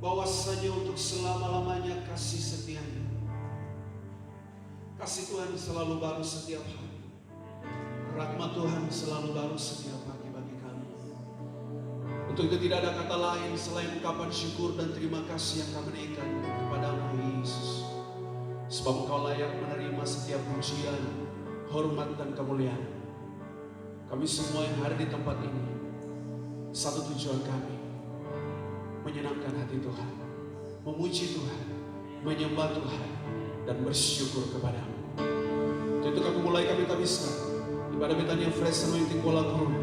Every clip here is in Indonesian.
bahwasanya untuk selama-lamanya kasih setia-Nya. Kasih Tuhan selalu baru setiap hari. Rahmat Tuhan selalu baru setiap pagi bagi kami. Untuk itu tidak ada kata lain selain ungkapan syukur dan terima kasih yang kami naikkan kepada-Mu Yesus. Sebab Engkau layak menerima setiap pujian, hormat dan kemuliaan. Kami semua yang hadir di tempat ini, satu tujuan kami, menyenangkan hati Tuhan, memuji Tuhan, menyembah Tuhan, dan bersyukur kepada-Mu. Untuk itu kami mulai kami habiskan ibadah Betania Fresh Anointing Kuala Guru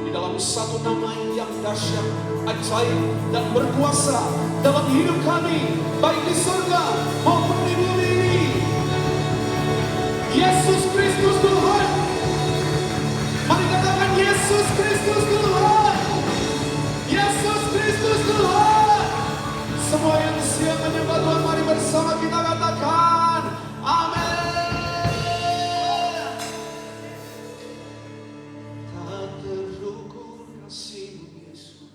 di dalam satu nama yang dahsyat, ajaib dan berkuasa dalam hidup kami, baik di surga maupun di bumi ini. Yesus Kristus Tuhan. Mari katakan Yesus Kristus Tuhan. Yesus Kristus Tuhan. Semua yang siap menyembah Tuhan, mari bersama kita katakan amin. Tak terukur kasih-Mu Yesus.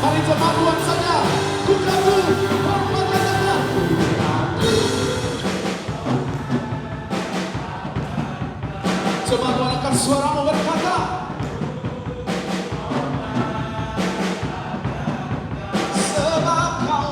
Mari jemaat Tuhan saja. Ku kagum, hormat katakan. Jemaat Tuhan angkat suaramu berkata. Sebab kau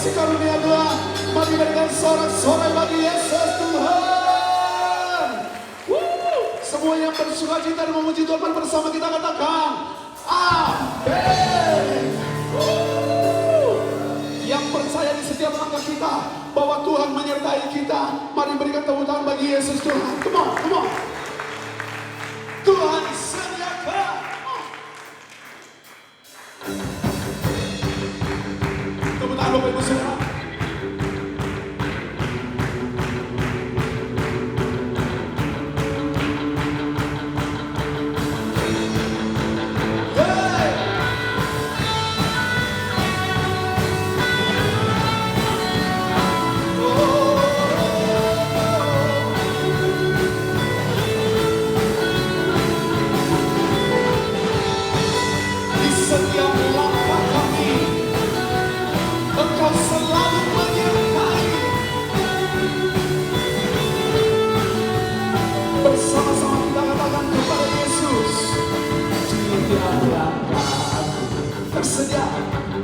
karunia Tuhan, mari berikan sorak-sorai bagi Yesus Tuhan. Semua yang bersuka cita dan memuji Tuhan bersama kita katakan amin. Yang percaya di setiap langkah kita bahwa Tuhan menyertai kita, mari berikan tepuk tangan bagi Yesus Tuhan. Come on, come on. Tuhan sediakan. Tepuk tangan Bapak Ibu Saudara.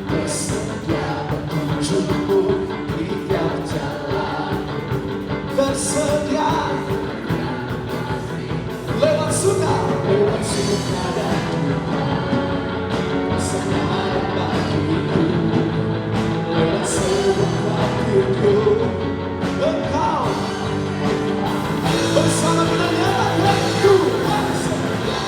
Bersedia petunjukmu di tiap jalan. Bersedia lewat suka dan duka. Semangat bagiku lewat semua hidupku. Engkau bersama kita nyatakan Tuhan setia.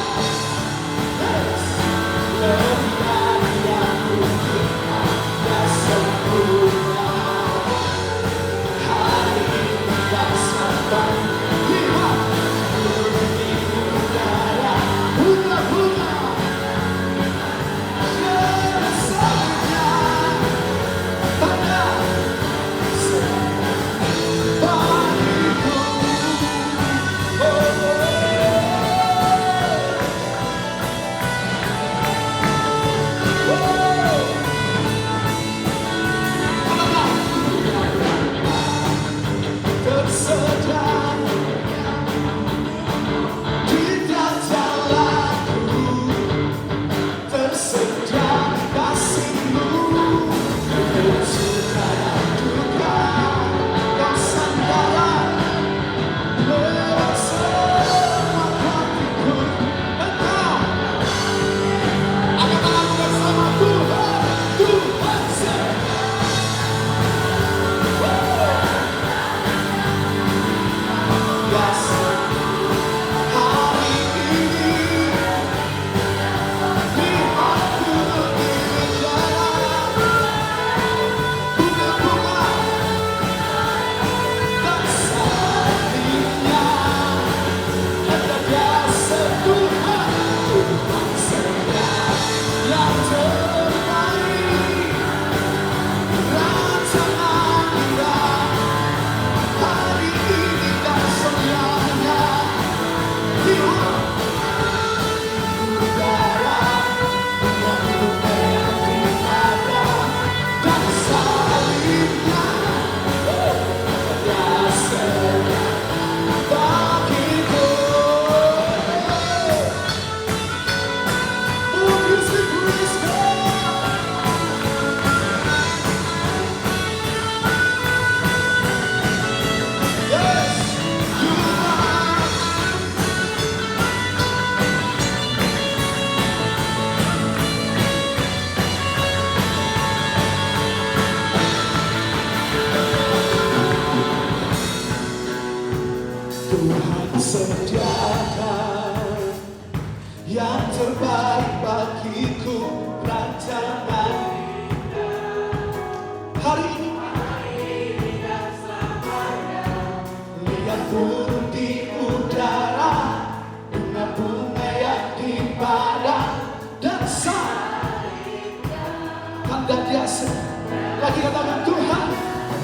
lagi katakan Tuhan,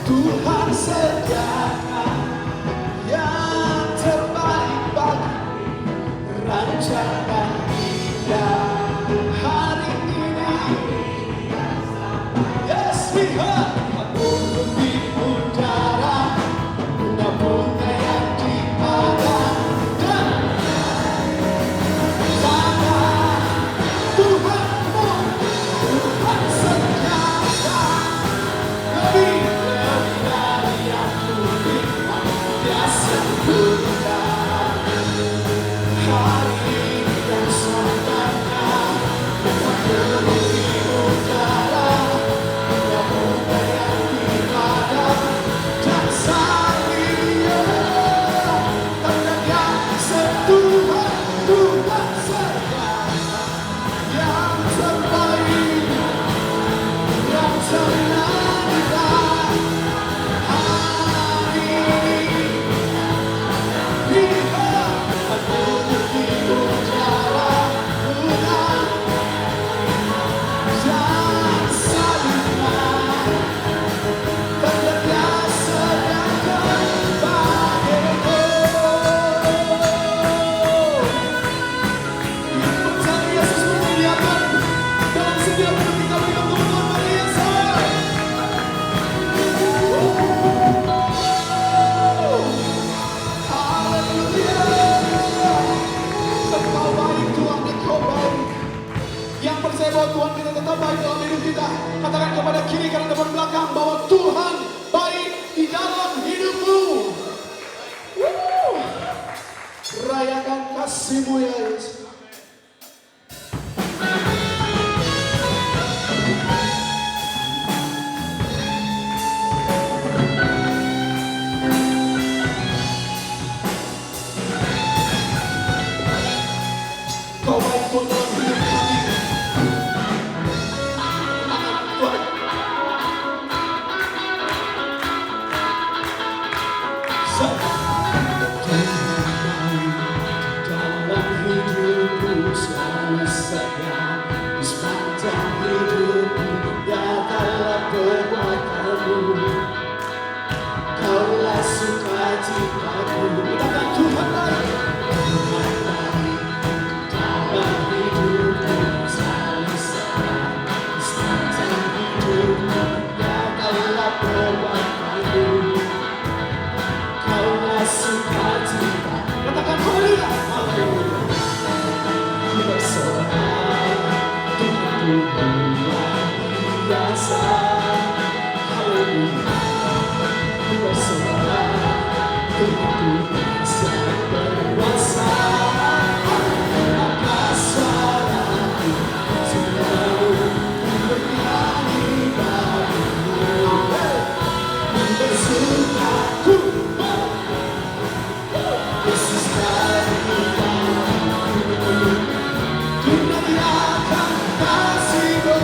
Tuhan sediakan yang terbaik bagi rancangan indah hari ini. Yes, lihat burung di udara, bunga-bunga yang dipadam, dan tanah Tuhanmu, Tuhan sediakan lebih dari yang kulihat dia sempurna. Hari ini dan selamanya burung di udara, bunga-bunga yang dipadam, dan salibnya tandanya Tuhan, Tuhan sediakan yang terbaik, yang terindah hari ini. Lihat burung di udara, bunga dan salibnya tandanya sediakan bagiku. Percaya Yesus menyediakan dalam setiap hidup kita berikan Tuhan bagi yang salah. Haleluya. Engkau baik Tuhan, Engkau baik. Yang percaya bahwa Tuhan kita tetap baik dalam hidup kita, katakan kepada kiri kanan depan belakang bahwa Tuhan baik di dalam hidupmu. Rayakan kasih-Mu ya Yesus. Kau baik Tuhan dalam hidup kami. Tuhan. Dalam hidupku selalu setia, di sepanjang hidupku nyatalah perbuatanmu. Kaulah sukacitaku. Katakan Tuhan baik. Tuhan baik. Dalam hidupku selalu setia, di sepanjang hidupku nyatalah perbuatanmu. Kaulah sukacita. Katakan haleluya. Haleluya. Ku bersorak, Tuhanku luar biasa. Haleluya. Ku bersorak, Tuhanku kuasa berkuasa. Maka suaraku selalu bernyanyi bagimu. Ku bersuka, Yesus ku nyatakan kasih-Mu.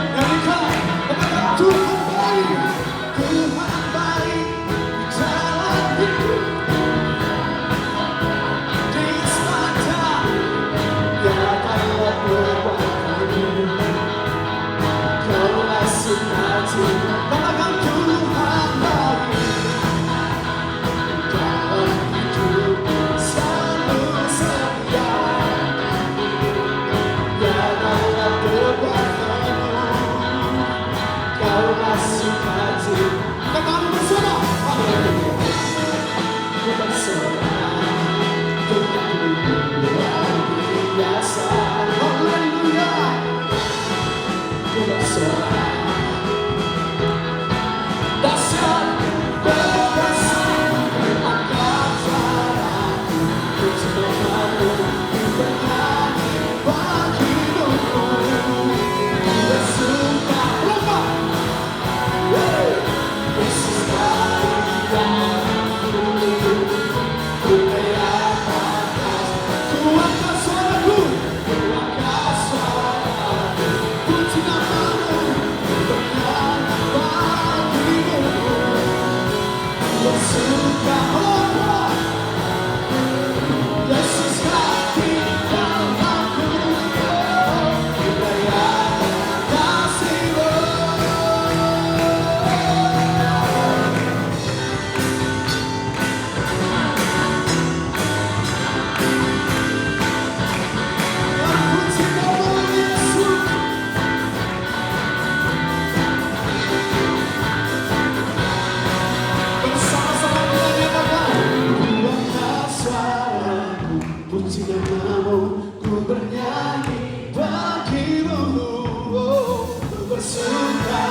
Nyanyikan, katakan Tuhan baik, Tuhan baik di dalam hidup. Di sepanjang nyatalah perbuatanmu. Kaulah sukacita. Katakan Tuhan baik dalam hidupku selalu setia. Nyatalah perbuatanmu. Kaulah sukacita. Katakan bersama. Haleluya. Ku bersorak, Tuhanku luar biasa. Haleluya. Ku bersorak. Dahsyat berkesan angkat suaraku, ku selalu bernyanyi bagimu. Ku bersuka lupa, Yesus baik dalam hidupku. Ku rayakan kasih, ku puji namamu, ku bernyanyi bagimu, ku bersuka.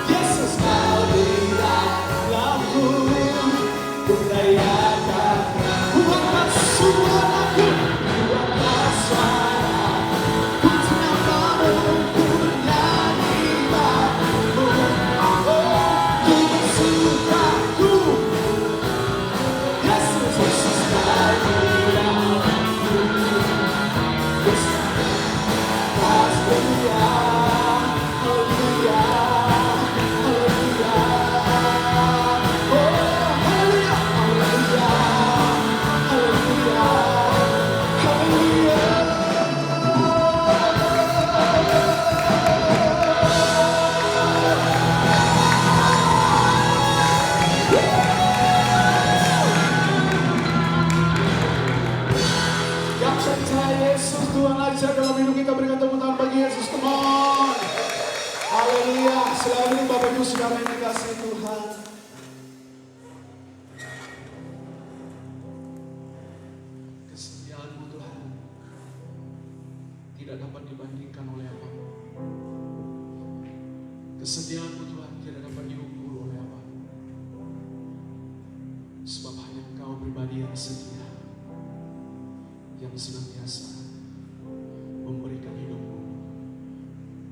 Yesus kau di dalamku, ku rayakan, kuatkan suaraku, kuatkan suara, puji namamu, ku bernyanyi bagimu, ku bersuka. Yesus, Yesus kau di dalamku, haleluya, haleluya, haleluya, oh haleluya, haleluya, haleluya, haleluya. Yang percaya Yesus Tuhan ajar dalam hidup kita, berikan tepuk tangan bagi Yesus, come on. Haleluya. Selalu ini Bapak Ibu Saudara yang dikasihi Tuhan. Kesetiaan-Mu Tuhan tidak dapat dibandingkan oleh apapun. Kesetiaan-Mu Tuhan tidak dapat diukur oleh apapun. Sebab hanya Engkau pribadi yang setia, yang senantiasa memberikan hidupmu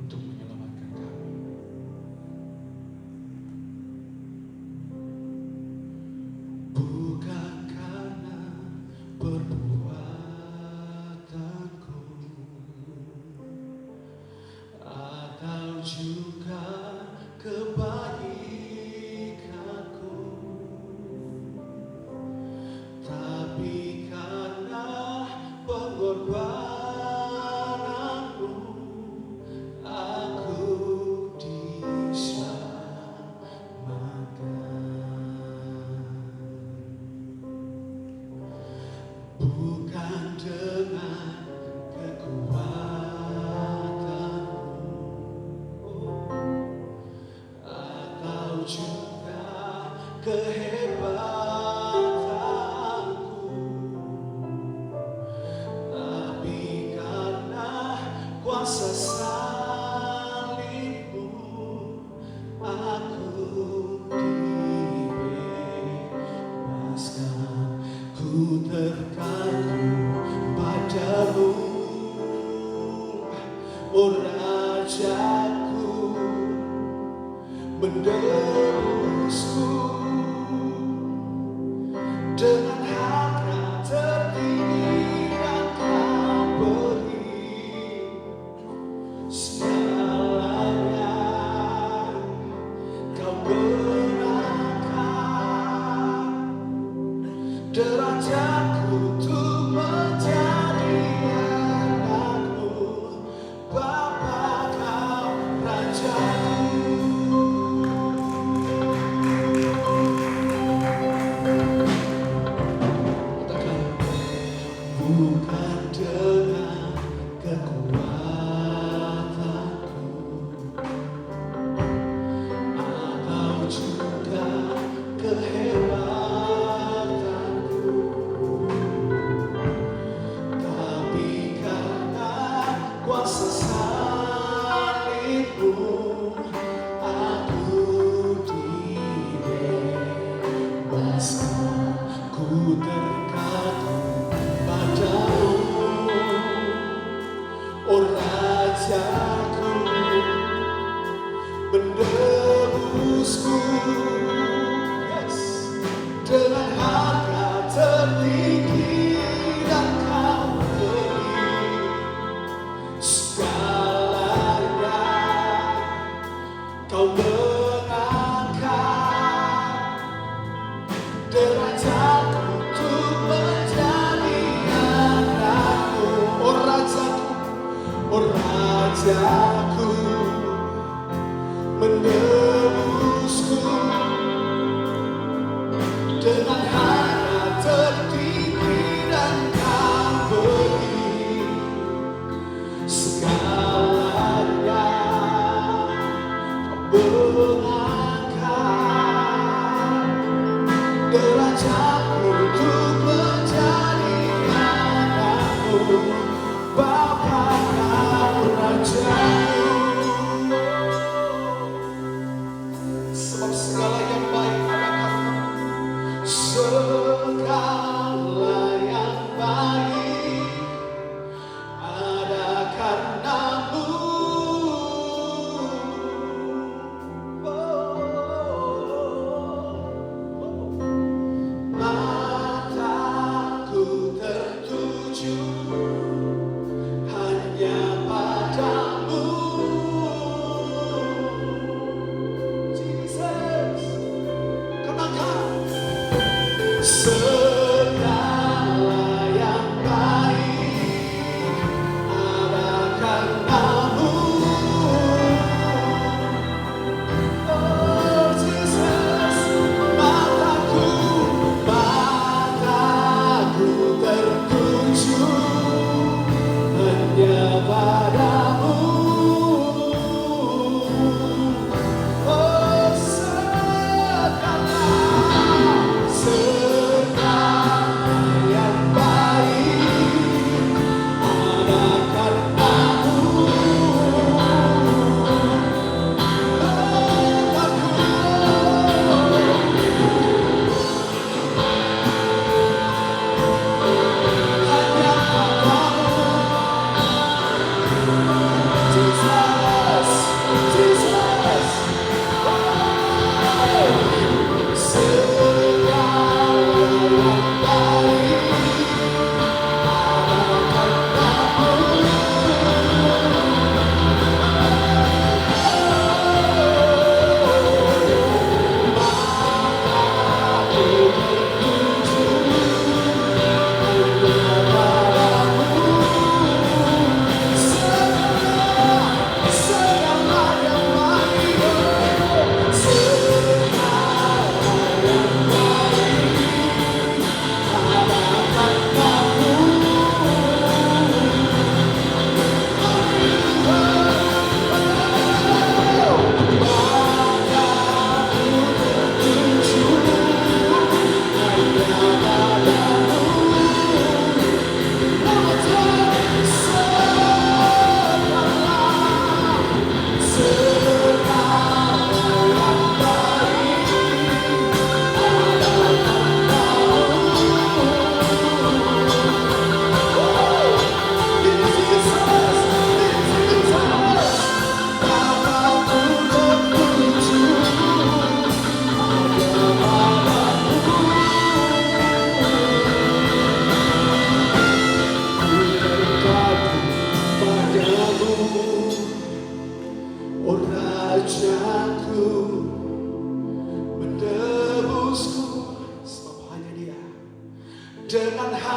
untuk menyelamatkan kami. Bukan karena perbuatanku atau juga kebaikanku, tapi karena pengorbananmu, aku diselamatkan. Bukan dengan kekuatanmu atau juga kehebatanku, tapi karena kuasa salibmu, aku dibebaskan. Ku terkaku padamu, oh Rajaku, menebusku dengan harga tertinggi dan Kau beri segalanya. Kau gunakan derajatku untuk menjadi anakmu, Bapa Kau Rajaku. Bukan dengan kekuatanku atau juga kehebatanku, tapi karena kuasa salibmu, aku dibebaskan. Ku terkaku padamu,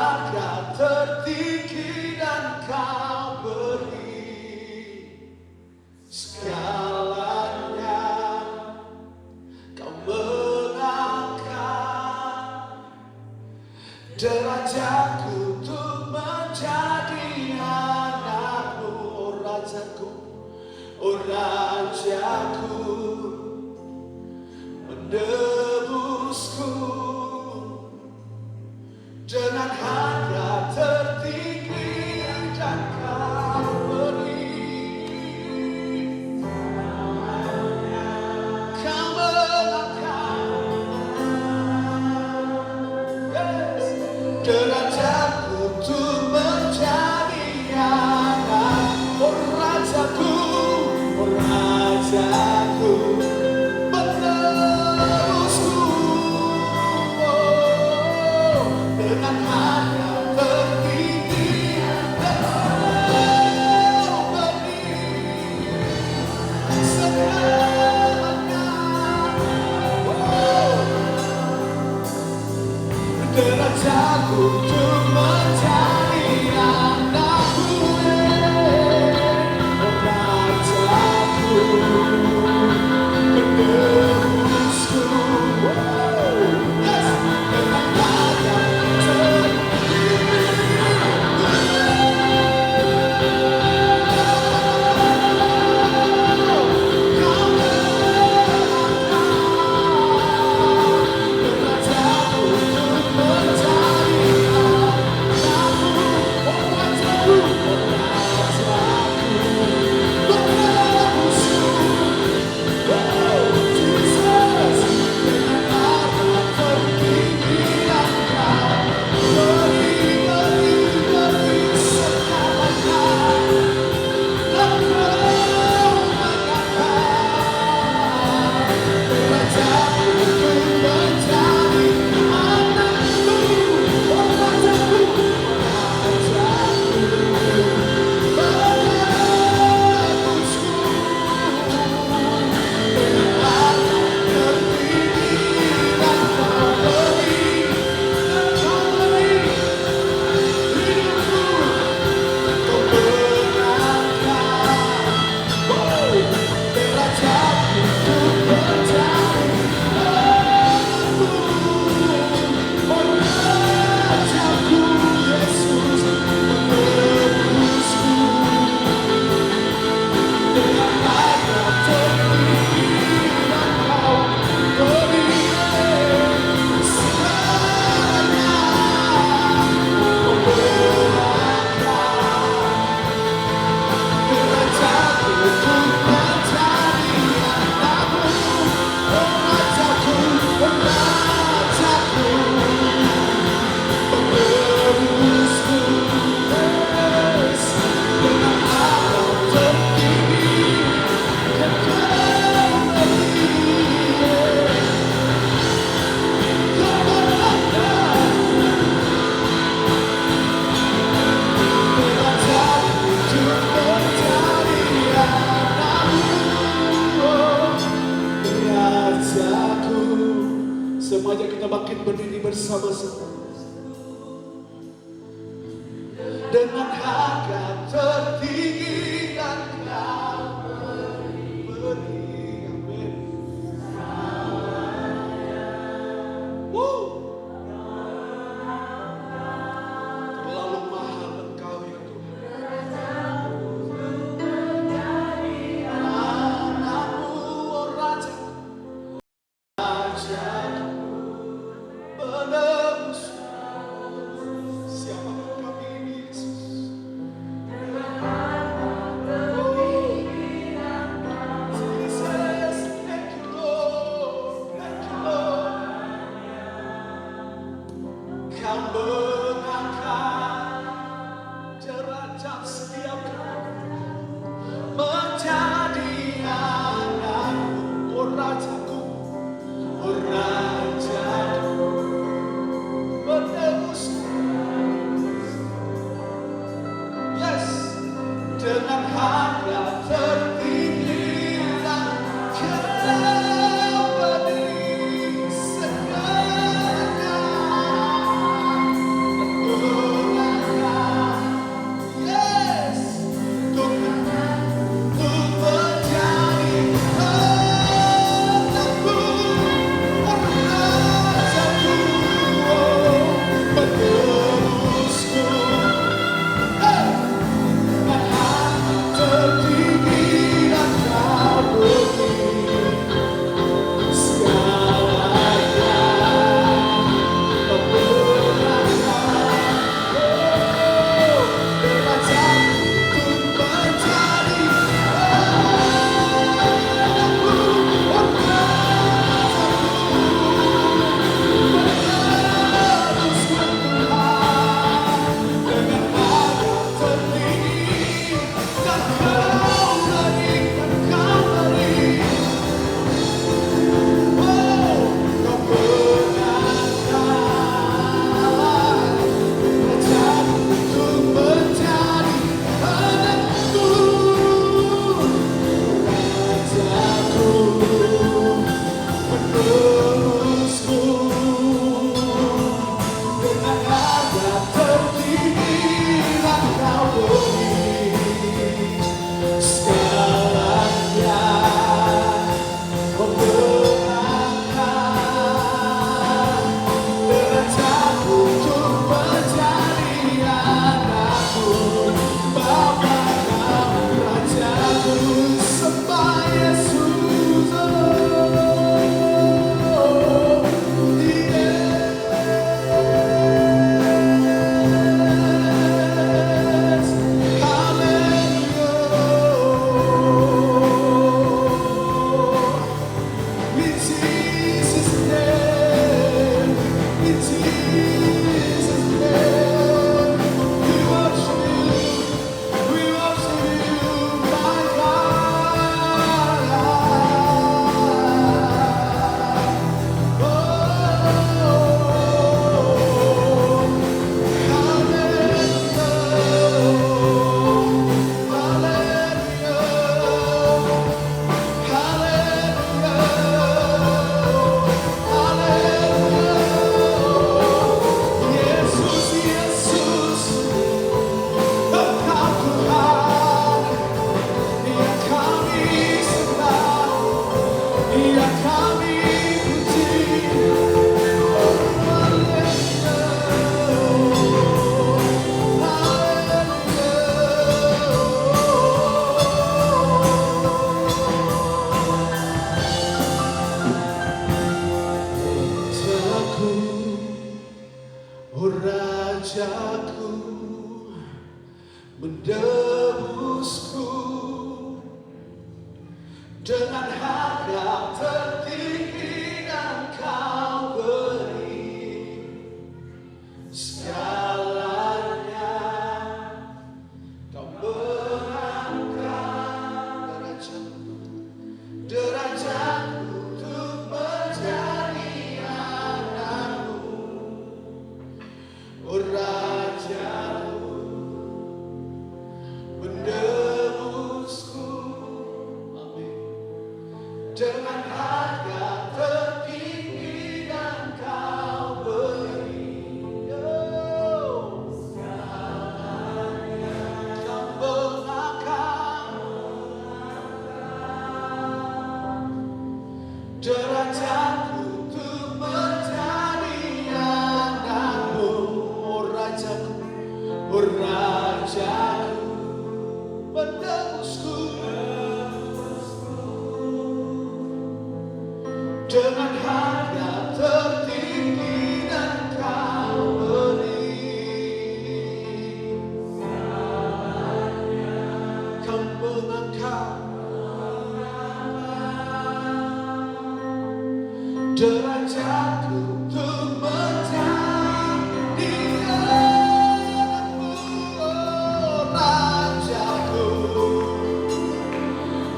harga tertinggi dan kau beri segalanya. Kau mengangkat derajatku untuk menjadi anakmu, oh Rajaku, oh Rajaku, menebusku dengan harga tertinggi dan kau beri. Kau mengangkat derajatku untuk menjadi anak, oh Rajaku, oh Rajaku, menebusku, oh, dengan harga tertinggi dan kau beri segalanya. Oh, derajatku untuk menjadi anakmu, oh Rajaku, menebusku, yes, dengan harga tertinggi. Kau derajatku untuk menjadi anakmu, oh Rajaku, oh Rajaku, menebusku, oh Jesus, dengan harga tertinggi dan kau beri segalanya. Dan kau mengangkat derajatku untuk menjadi anakmu, oh Rajaku, oh Rajaku, menebusku dengan harga tertinggi dan kau beri hidupku. Kau mengangkat derajatku untuk menjadi anakmu, oh Rajaku, Yesus, menebusku dengan harga tertinggi dan kau beri segalanya. Kau mengangkat derajatku untuk menjadi anakmu, oh Rajaku, oh Rajaku, menebusku, yes, dengan harga tertinggi dan kau beri. Kau mengangkat derajatku untuk menjadi anakmu, oh Rajaku. Semuanya kita bangkit berdiri bersama-sama. Dengan harga tertinggi dan kau beri, amin. Terlalu mahal Engkau ya Tuhan. Anakmu, oh Rajaku, Rajaku, menebus. Siapakah kami ini, Yesus? rajaku menebusku dengan harga tertinggi dan kau beri segalanya. Kau mengangkat derajatku untuk menjadi anakmu, oh Rajaku menebusku, amin, dengan harga tertinggi dan kau beri, oh, segalanya. Kau mengangkat derajatku untuk menjadi anakmu, oh Rajaku, oh Rajaku menebusku dengan harga tertinggi dan kau beri. Kau mengangkat derajatku untuk menjadi anakmu, oh Rajaku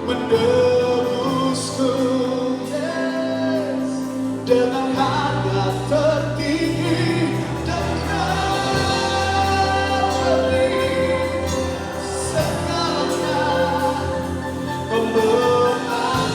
menebusku, yes, dengan harga tertinggi dan kau beri segalanya. Kau mengangkat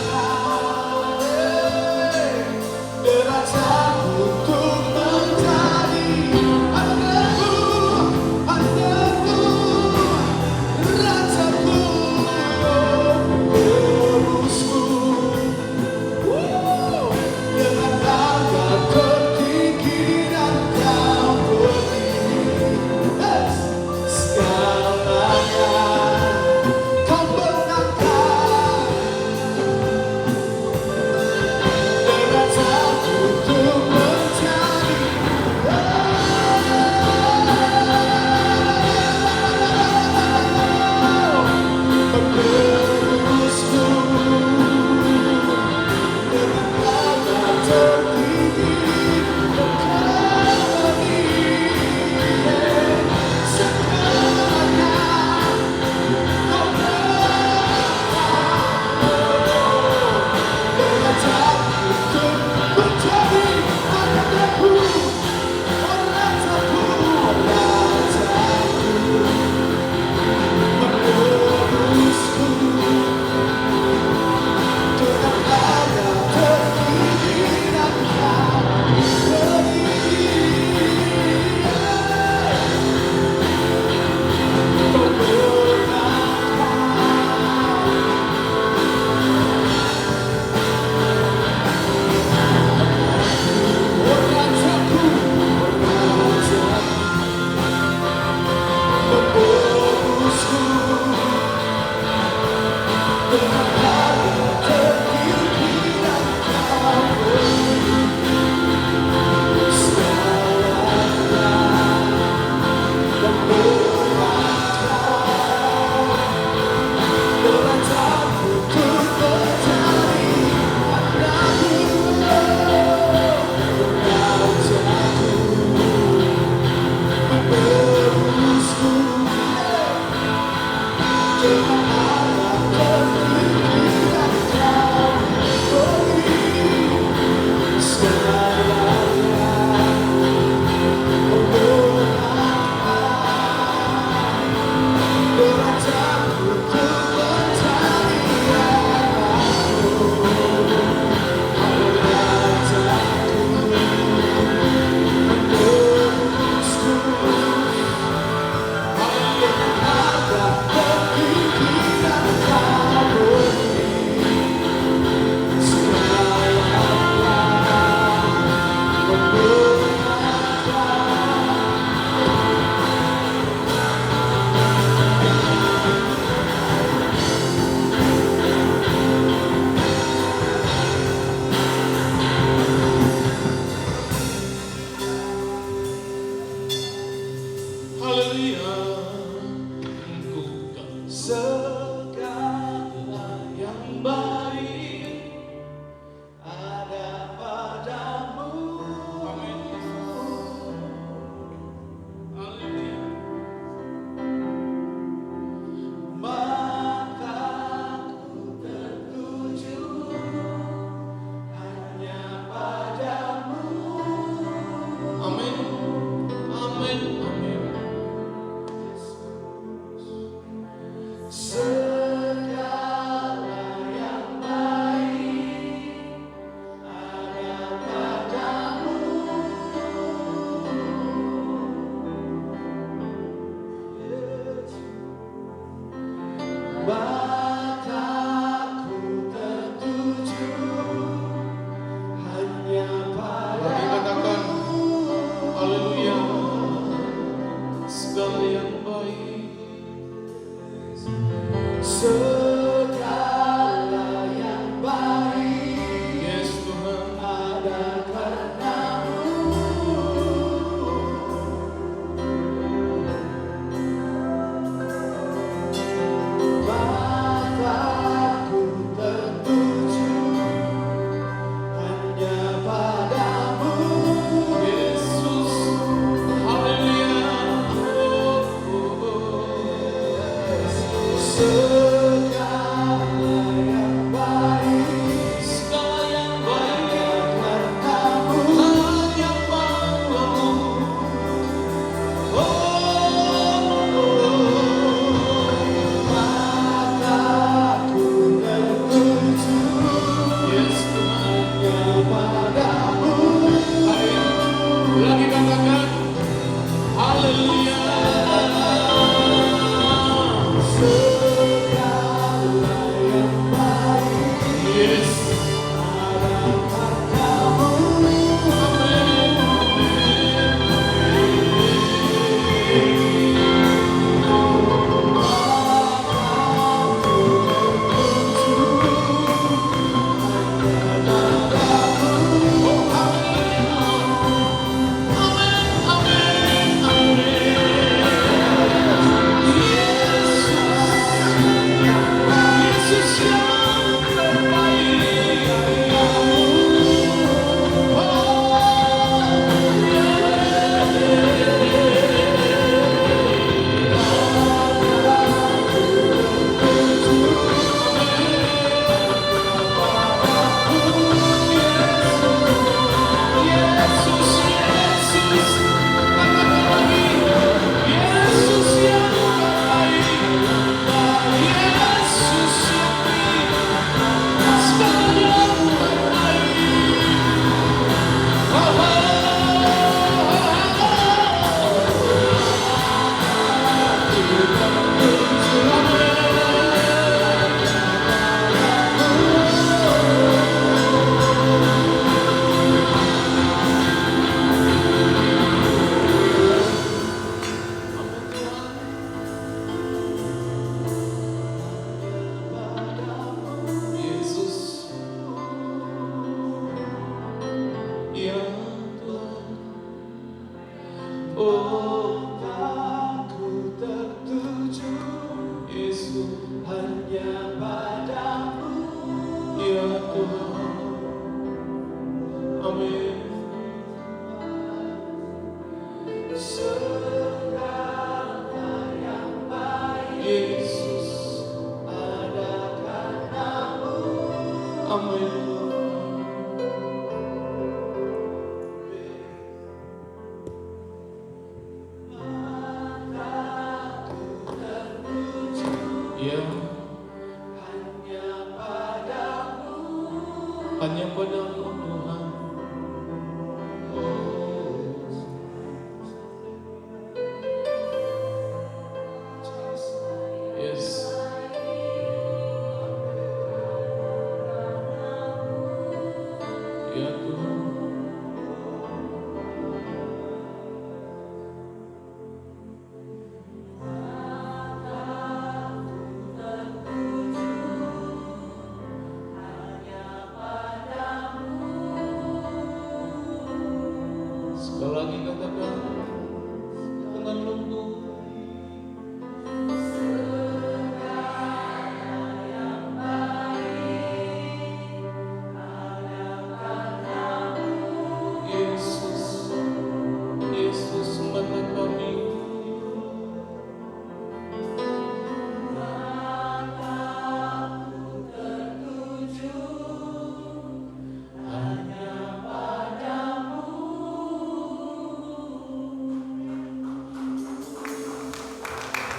Haleluya. Engkau segala yang baik ada padamu. Amin Yesus. Haleluya. Mataku tertuju hanya padamu. Amin. Amin. Amin. Segala yang baik ada padamu. Mataku tertuju hanya Mari katakan haleluya. Segala yang baik. segala yang baik Yes Tuhan. ada karenamu. Mataku tertuju hanya padamu. Yesus. Haleluya. Segala yang baik Segala yang baik karenamu. hanya padamu. Mataku tertuju Yes Tuhan. hanya padamu. Ayo, lagi katakan haleluya. Segala yang baik Yes. ada padamu. Amin. Yesus yang terbaik. Yesus, Yesus, katakan lagi, Yesus yang terbaik, Yesus yang segala yang Yesus, ya Tuhan. Oh, Mataku tertuju Yesus, hanya padamu. ya Tuhan. Amin. Segala yang baik Yesus, ada karenamu. amin. Mataku tertuju Ya, hanya padamu. hanya padamu Tuhan. Yes. Ya Tuhan.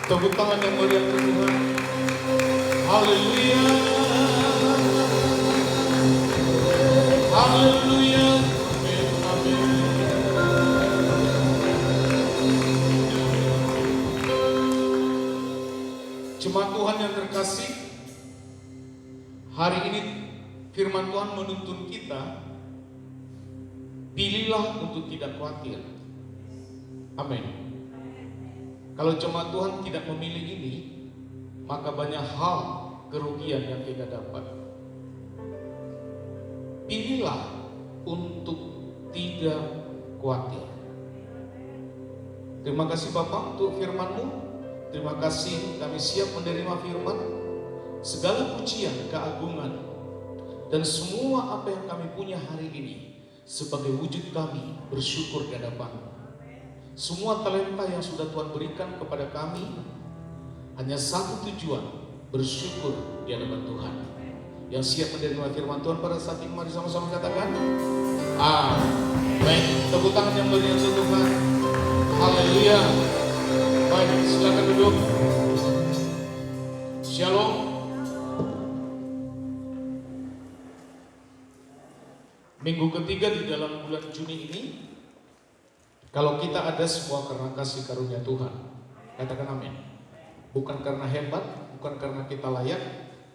Tepuk tangan yang meriah untuk Tuhan. Haleluya. Haleluya. Amin. Amin. Jemaat Tuhan yang terkasih, hari ini firman Tuhan menuntun kita, pilihlah untuk tidak khawatir. Amin. Kalau jemaat Tuhan tidak memilih ini, maka banyak hal kerugian yang kita dapat. Pilihlah untuk tidak khawatir. Terima kasih Bapak untuk firman-Mu. Terima kasih kami siap menerima firman. Segala pujian, keagungan, dan semua apa yang kami punya hari ini sebagai wujud kami bersyukur di hadapan-Mu. Semua talenta yang sudah Tuhan berikan kepada kami hanya satu tujuan, bersyukur di hadapan Tuhan. Yang siap menerima firman Tuhan pada saat ini, mari sama-sama katakan amin. Tepuk tangan yang meriah untuk Tuhan. Haleluya. Baik, silakan duduk. Shalom. Minggu ketiga di dalam bulan Juni ini, kalau kita ada semua karena kasih karunia Tuhan. Katakan amin. Bukan karena hebat, bukan karena kita layak,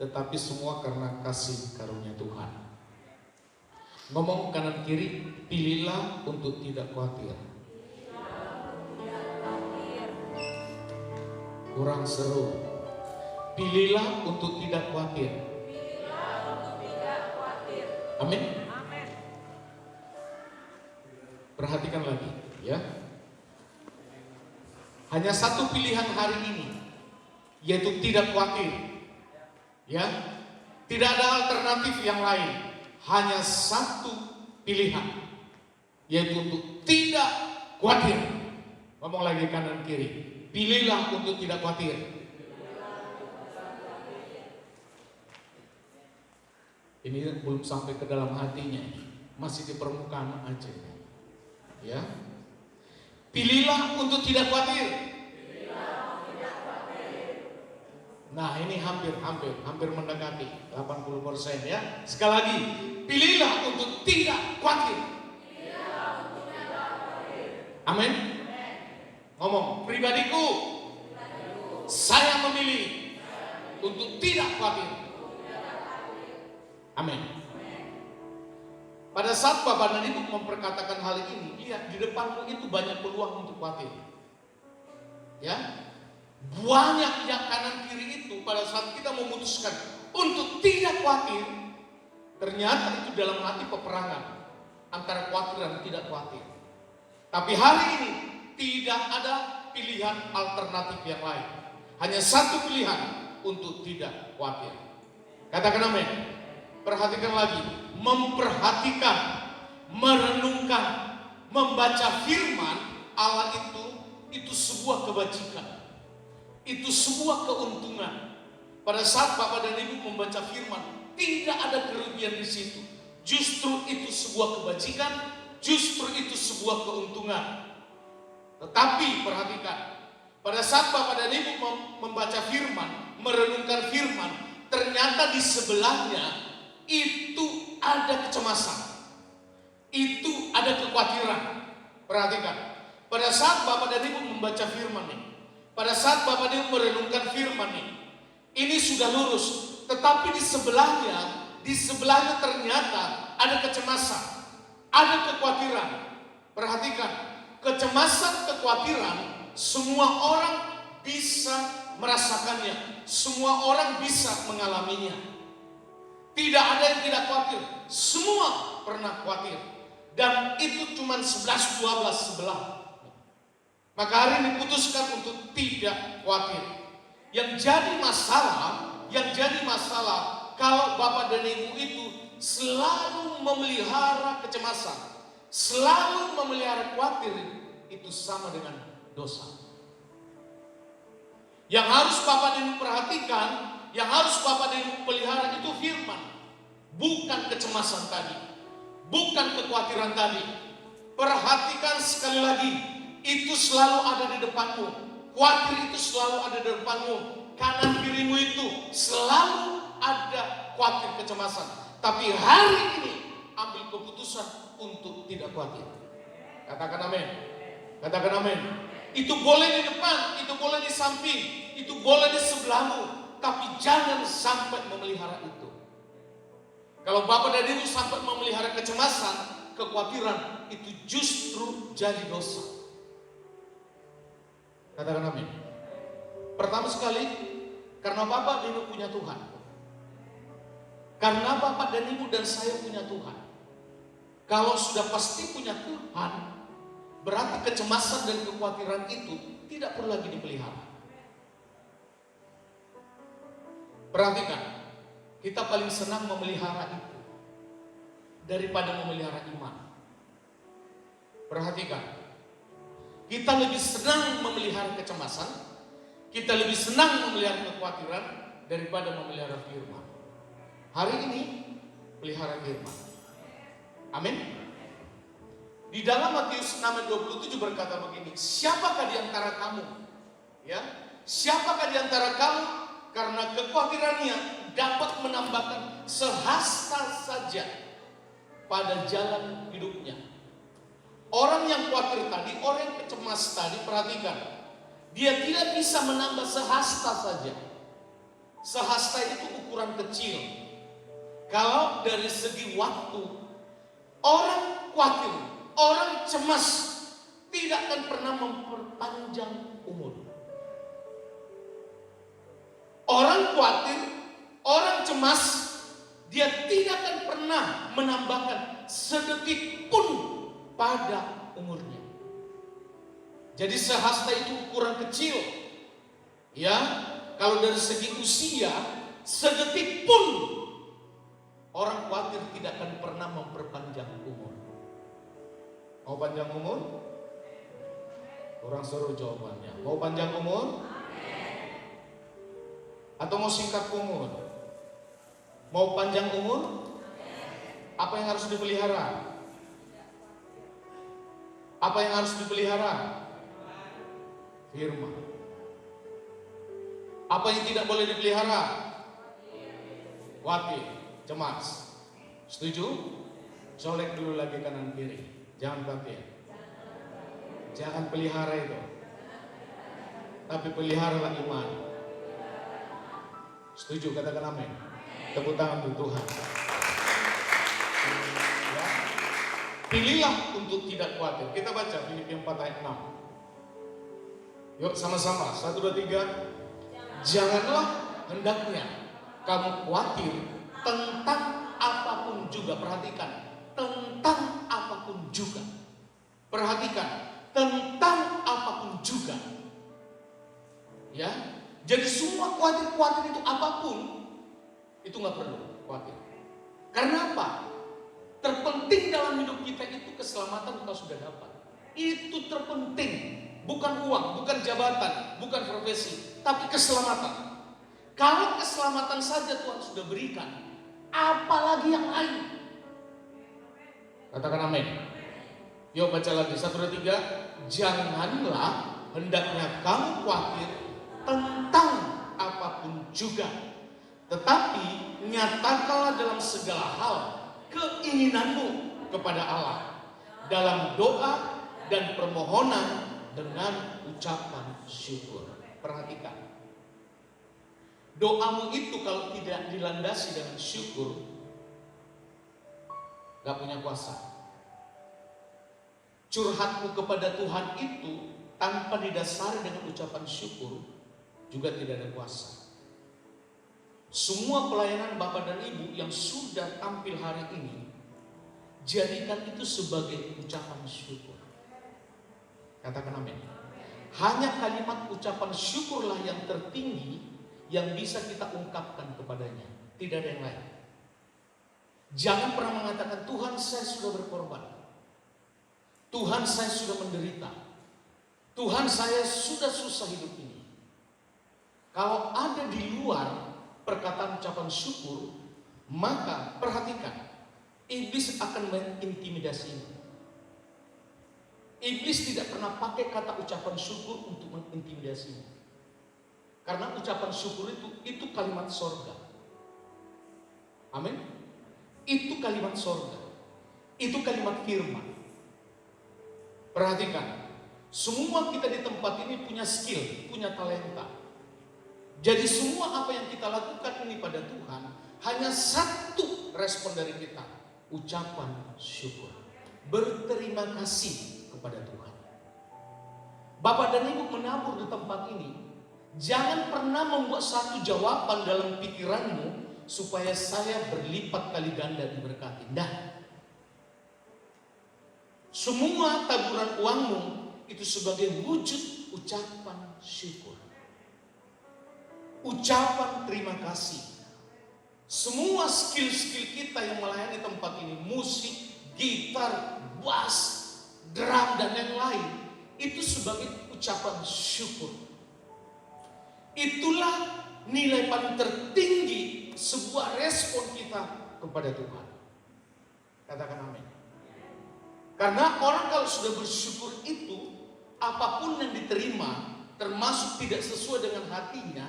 tetapi semua karena kasih karunia Tuhan. Ngomong kanan kiri, pilihlah untuk tidak khawatir. Kurang seru. Pilihlah untuk tidak khawatir. Amin. Perhatikan lagi, ya. Hanya satu pilihan hari ini, yaitu tidak khawatir. Ya, tidak ada alternatif yang lain. Hanya satu pilihan, yaitu untuk tidak khawatir. Ngomong lagi kanan kiri. Pilihlah untuk tidak khawatir. Ini belum sampai ke dalam hatinya, masih di permukaan aja. Ya, pilihlah untuk tidak khawatir. Nah, ini hampir mendekati 80% ya. Sekali lagi, pilihlah untuk tidak khawatir. Amin. Ngomong, pribadiku, saya memilih untuk tidak khawatir. Amin. Pada saat Bapak dan Ibu memperkatakan hal ini, lihat di depanmu itu banyak peluang untuk khawatir. Ya, banyak yang kanan kiri itu pada saat kita memutuskan untuk tidak khawatir, ternyata itu dalam hati peperangan antara khawatir dan tidak khawatir. Tapi hari ini tidak ada pilihan alternatif yang lain. Hanya satu pilihan untuk tidak khawatir. Katakan amin. Perhatikan lagi. Memperhatikan, merenungkan, membaca firman Allah itu sebuah kebajikan. Itu sebuah keuntungan. Pada saat Bapak dan Ibu membaca firman, tidak ada kerugian di situ. Justru itu sebuah kebajikan, justru itu sebuah keuntungan. Tetapi perhatikan, pada saat Bapak dan Ibu membaca firman, merenungkan firman, ternyata di sebelahnya itu ada kecemasan, itu ada kekhawatiran. Perhatikan, pada saat Bapak dan Ibu membaca firman nih, pada saat Bapak dan Ibu merenungkan firman nih, ini sudah lurus, tetapi di sebelahnya ternyata ada kecemasan, ada kekhawatiran. Perhatikan, kecemasan, kekhawatiran, semua orang bisa merasakannya, semua orang bisa mengalaminya. Tidak ada yang tidak khawatir, semua pernah khawatir. Dan itu cuma 11-12 sebelah. Maka hari ini putuskan untuk tidak khawatir. Yang jadi masalah kalau Bapak dan Ibu itu selalu memelihara kecemasan, selalu memelihara khawatir, itu sama dengan dosa. Yang harus Bapak dan Ibu perhatikan, yang harus Bapak dan Ibu pelihara itu firman, bukan kecemasan tadi, bukan kekhawatiran tadi. Perhatikan sekali lagi, itu selalu ada di depanmu. khawatir itu selalu ada di depanmu. Kanan kirimu itu selalu ada khawatir, kecemasan. Tapi hari ini ambil keputusan untuk tidak khawatir. Katakan amin. Katakan amin. Itu boleh di depan, itu boleh di samping, itu boleh di sebelahmu. Tapi jangan sampai memelihara itu. Kalau Bapak dan Ibu sampai memelihara kecemasan, kekhawatiran, itu justru jadi dosa. Katakan amin. Pertama sekali, karena Bapak dan Ibu punya Tuhan. Karena Bapak dan Ibu dan saya punya Tuhan. Kalau sudah pasti punya Tuhan, berarti kecemasan dan kekhawatiran itu tidak perlu lagi dipelihara. Perhatikan, kita paling senang memelihara itu daripada memelihara iman. Perhatikan, kita lebih senang memelihara kecemasan, kita lebih senang memelihara kekhawatiran daripada memelihara firman. Hari ini, pelihara firman. Amin. Di dalam Matius 6:27 berkata begini, siapakah di antara kamu? Ya, siapakah di antara kamu karena kekhawatirannya dapat menambahkan sehasta saja pada jalan hidupnya. Orang yang khawatir tadi, orang yang cemas tadi, perhatikan, dia tidak bisa menambah sehasta saja. Sehasta itu ukuran kecil. Kalau dari segi waktu, orang khawatir, orang cemas tidak akan pernah memperpanjang umur. Orang khawatir, orang cemas, dia tidak akan pernah menambahkan sedetik pun pada umurnya. Jadi sehasta itu ukuran kecil. Ya, kalau dari segi usia, sedetik pun orang khawatir tidak akan pernah memperpanjang umur. Mau panjang umur? Orang seru jawabannya. Mau panjang umur? Atau mau singkat umur? Mau panjang umur? Apa yang harus dipelihara? Apa yang harus dipelihara? Firman. Apa yang tidak boleh dipelihara? Khawatir, cemas. Setuju? Colek dulu lagi kanan kiri. Jangan khawatir. Jangan pelihara itu. Tapi peliharalah iman. Setuju? Katakan amin. Tepuk tangan untuk Tuhan. Ya. Pilihlah untuk tidak khawatir. Kita baca Filipi 4 ayat 6. Yuk sama-sama. 1, 2, 3. Janganlah hendaknya kamu khawatir tentang apapun juga. Perhatikan. Tentang apapun juga. Perhatikan. Tentang apapun juga. Ya. Jadi semua khawatir itu apapun, itu nggak perlu khawatir. Karena apa? Terpenting dalam hidup kita itu keselamatan kita sudah dapat. Itu terpenting. Bukan uang, bukan jabatan, bukan profesi, tapi keselamatan. Kalau keselamatan saja Tuhan sudah berikan, apalagi yang lain? Katakan amin. Yuk baca lagi 1, 2, 3. Janganlah hendaknya kamu khawatir tentang apapun juga, tetapi nyatakanlah dalam segala hal keinginanmu kepada Allah dalam doa dan permohonan dengan ucapan syukur. Perhatikan, doamu itu kalau tidak dilandasi dengan syukur, gak punya kuasa. Curhatmu kepada Tuhan itu tanpa didasari dengan ucapan syukur juga tidak ada kuasa. Semua pelayanan Bapak dan Ibu yang sudah tampil hari ini, jadikan itu sebagai ucapan syukur. Katakan amin. Hanya kalimat ucapan syukurlah yang tertinggi yang bisa kita ungkapkan kepadanya. Tidak ada yang lain. Jangan pernah mengatakan, Tuhan saya sudah berkorban, Tuhan saya sudah menderita, Tuhan saya sudah susah hidup ini. Kalau ada di luar perkataan ucapan syukur, maka perhatikan, iblis akan mengintimidasimu. Iblis tidak pernah pakai kata ucapan syukur untuk mengintimidasimu. Karena ucapan syukur itu kalimat sorga. Amin. Itu kalimat sorga. Itu kalimat firman. Perhatikan, semua kita di tempat ini punya skill, punya talenta. Jadi semua apa yang kita lakukan ini pada Tuhan, hanya satu respon dari kita, ucapan syukur. Berterima kasih kepada Tuhan. Bapak dan Ibu menabur di tempat ini, jangan pernah membuat satu jawaban dalam pikiranmu supaya saya berlipat kali ganda diberkati. Nah, semua taburan uangmu itu sebagai wujud ucapan syukur, ucapan terima kasih. Semua skill-skill kita yang melayani tempat ini, musik, gitar, bass, drum dan yang lain, itu sebagai ucapan syukur. Itulah nilai paling tertinggi sebuah respon kita kepada Tuhan. Katakan amin. Karena orang kalau sudah bersyukur itu, apapun yang diterima, termasuk tidak sesuai dengan hatinya,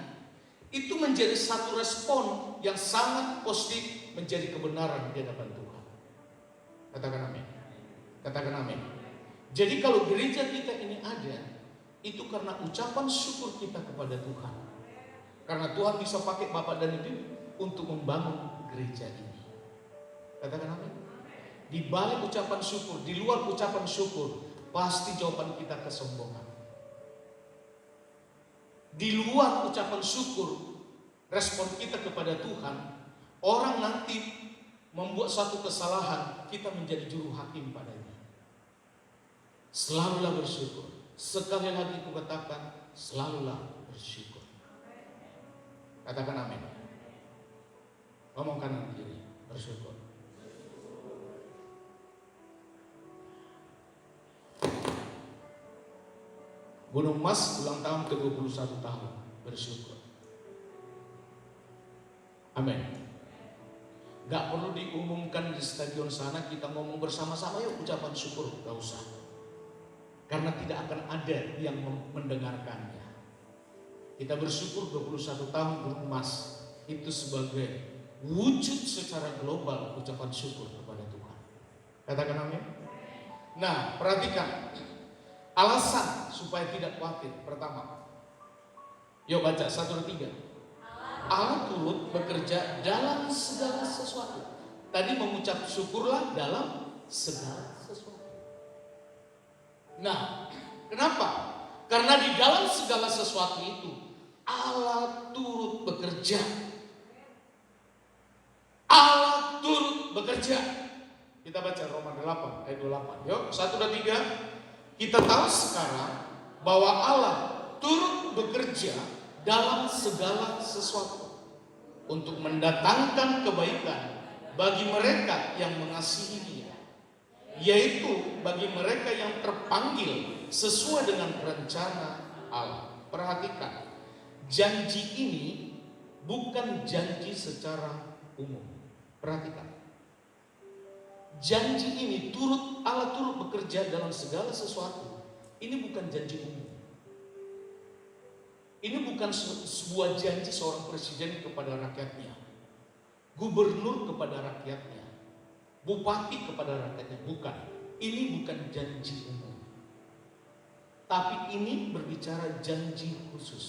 itu menjadi satu respon yang sangat positif, menjadi kebenaran di hadapan Tuhan. Katakan amin. Katakan amin. Jadi kalau gereja kita ini ada, itu karena ucapan syukur kita kepada Tuhan. Karena Tuhan bisa pakai Bapak dan Ibu untuk membangun gereja ini. Katakan amin. Di balik ucapan syukur, di luar ucapan syukur, pasti jawaban kita kesombongan. Di luar ucapan syukur, respon kita kepada Tuhan, orang nanti membuat satu kesalahan, kita menjadi juru hakim padanya. Selalulah bersyukur. Sekali lagi aku katakan, selalulah bersyukur. Katakan amin. Ngomong kanan kiri, bersyukur. Gunung Mas ulang tahun ke-21 tahun, bersyukur. Amin. Gak perlu diumumkan di stadion sana, kita ngomong bersama-sama yuk ucapan syukur, gak usah. Karena tidak akan ada yang mendengarkannya. Kita bersyukur 21 tahun Gunung Mas, itu sebagai wujud secara global ucapan syukur kepada Tuhan. Katakan amin. Nah, perhatikan alasan supaya tidak khawatir. Pertama, yuk baca 1, 2, 3. Allah turut bekerja dalam segala sesuatu. Tadi mengucap syukurlah dalam segala sesuatu. Nah, kenapa? Karena di dalam segala sesuatu itu Allah turut bekerja. Allah turut bekerja. Kita baca Roma 8 ayat 28. Yuk, 1, 2, 3. Kita tahu sekarang bahwa Allah turut bekerja dalam segala sesuatu untuk mendatangkan kebaikan bagi mereka yang mengasihi Dia, yaitu bagi mereka yang terpanggil sesuai dengan rencana Allah. Perhatikan, janji ini bukan janji secara umum. Perhatikan, janji ini Allah turut bekerja dalam segala sesuatu. Ini bukan janji umum. Ini bukan sebuah janji seorang presiden kepada rakyatnya, gubernur kepada rakyatnya, bupati kepada rakyatnya. Bukan. Ini bukan janji umum. Tapi ini berbicara janji khusus.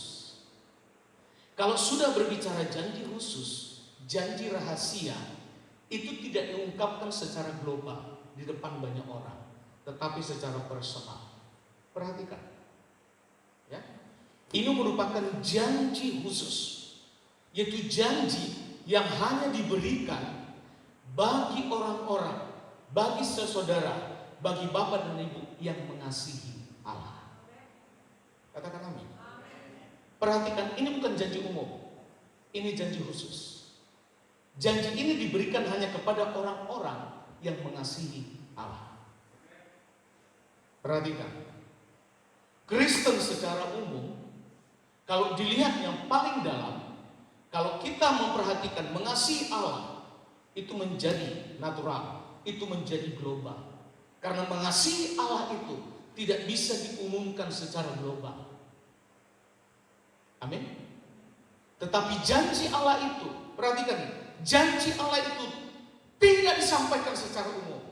Kalau sudah berbicara janji khusus, janji rahasia, itu tidak diungkapkan secara global di depan banyak orang, tetapi secara personal. Perhatikan, ya, ini merupakan janji khusus, yaitu janji yang hanya diberikan bagi orang-orang, bagi saudara, bagi bapak dan ibu yang mengasihi Allah. Katakan amin. Perhatikan, ini bukan janji umum, ini janji khusus. Janji ini diberikan hanya kepada orang-orang yang mengasihi Allah. Perhatikan, Kristen secara umum, kalau dilihat yang paling dalam, kalau kita memperhatikan mengasihi Allah, itu menjadi natural, itu menjadi global. Karena mengasihi Allah itu tidak bisa diumumkan secara global. Amin. Tetapi janji Allah itu, perhatikan, janji Allah itu tidak disampaikan secara umum,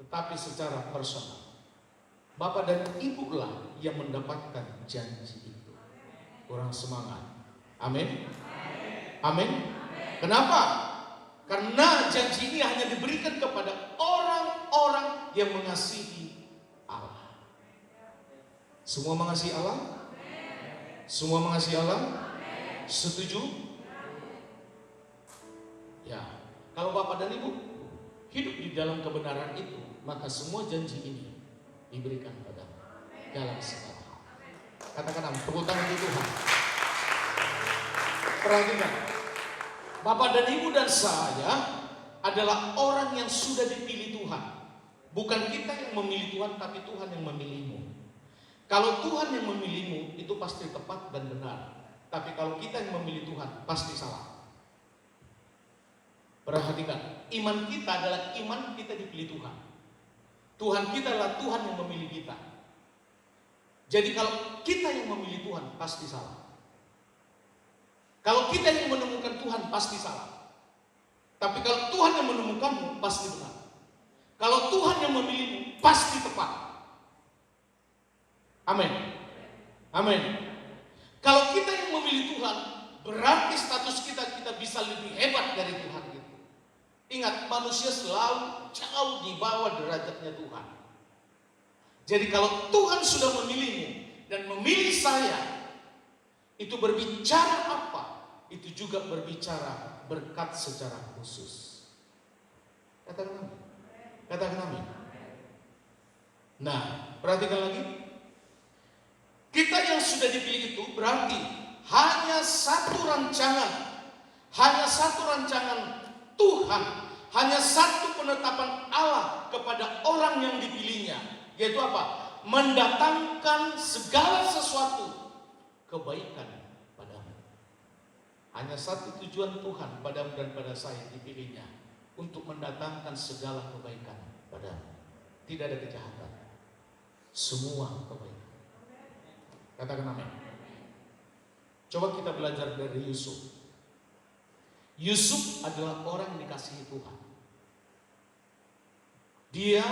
tetapi secara personal. Bapak dan Ibu lah yang mendapatkan janji itu. Kurang semangat. Amin. Amin. Kenapa? Karena janji ini hanya diberikan kepada orang-orang yang mengasihi Allah. Semua mengasihi Allah? Semua mengasihi Allah? Setuju? Ya, kalau Bapak dan Ibu hidup di dalam kebenaran itu, maka semua janji ini diberikan padamu dalam segala hal. Katakan amin. Tepuk tangan untuk Tuhan. Perhatikan, Bapak dan Ibu dan saya adalah orang yang sudah dipilih Tuhan. Bukan kita yang memilih Tuhan, tapi Tuhan yang memilihmu. Kalau Tuhan yang memilihmu, itu pasti tepat dan benar. Tapi kalau kita yang memilih Tuhan, pasti salah. Perhatikan, iman kita adalah iman kita dipilih Tuhan. Tuhan kita adalah Tuhan yang memilih kita. Jadi kalau kita yang memilih Tuhan, pasti salah. Kalau kita yang menemukan Tuhan, pasti salah. Tapi kalau Tuhan yang menemukanmu, pasti benar. Kalau Tuhan yang memilihmu, pasti tepat. Amin. Amin. Kalau kita yang memilih Tuhan, berarti status kita bisa lebih hebat dari Tuhan gitu. Ingat, manusia selalu jauh di bawah derajatnya Tuhan. Jadi kalau Tuhan sudah memilihmu dan memilih saya, itu berbicara apa? Itu juga berbicara berkat secara khusus. Katakan amin. Katakan amin. Nah, perhatikan lagi. Kita yang sudah dipilih itu berarti hanya satu rancangan Tuhan, hanya satu penetapan Allah kepada orang yang dipilihnya, yaitu apa? Mendatangkan segala sesuatu kebaikan padamu. Hanya satu tujuan Tuhan padamu dan pada saya dipilihnya, untuk mendatangkan segala kebaikan padamu. Tidak ada kejahatan, semua kebaikan. Katakan amin. Coba kita belajar dari Yusuf. Yusuf adalah orang yang dikasihi Tuhan. Dia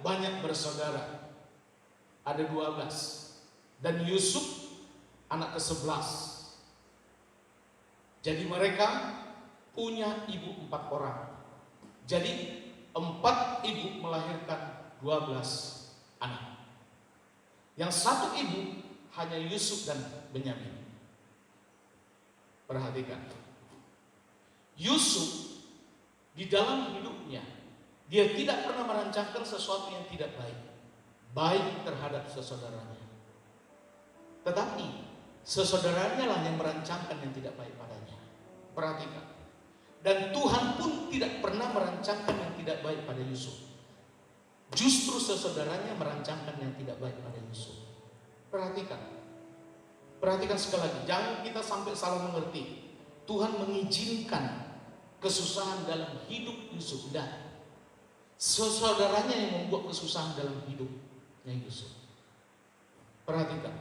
banyak bersaudara. Ada 12. Dan Yusuf anak ke-11. Jadi mereka punya ibu 4 orang. Jadi 4 ibu melahirkan 12 anak. Yang satu ibu hanya Yusuf dan Benyamin. Perhatikan, Yusuf di dalam hidupnya, dia tidak pernah merancangkan sesuatu yang tidak baik terhadap sesaudaranya. Tetapi sesaudaranya lah yang merancangkan yang tidak baik padanya. Perhatikan, dan Tuhan pun tidak pernah merancangkan yang tidak baik pada Yusuf. Justru sesaudaranya merancangkan yang tidak baik pada Yusuf. Perhatikan sekali lagi, jangan kita sampai salah mengerti. Tuhan mengizinkan kesusahan dalam hidup Yusuf, dan saudaranya yang membuat kesusahan dalam hidupnya Yusuf. Perhatikan,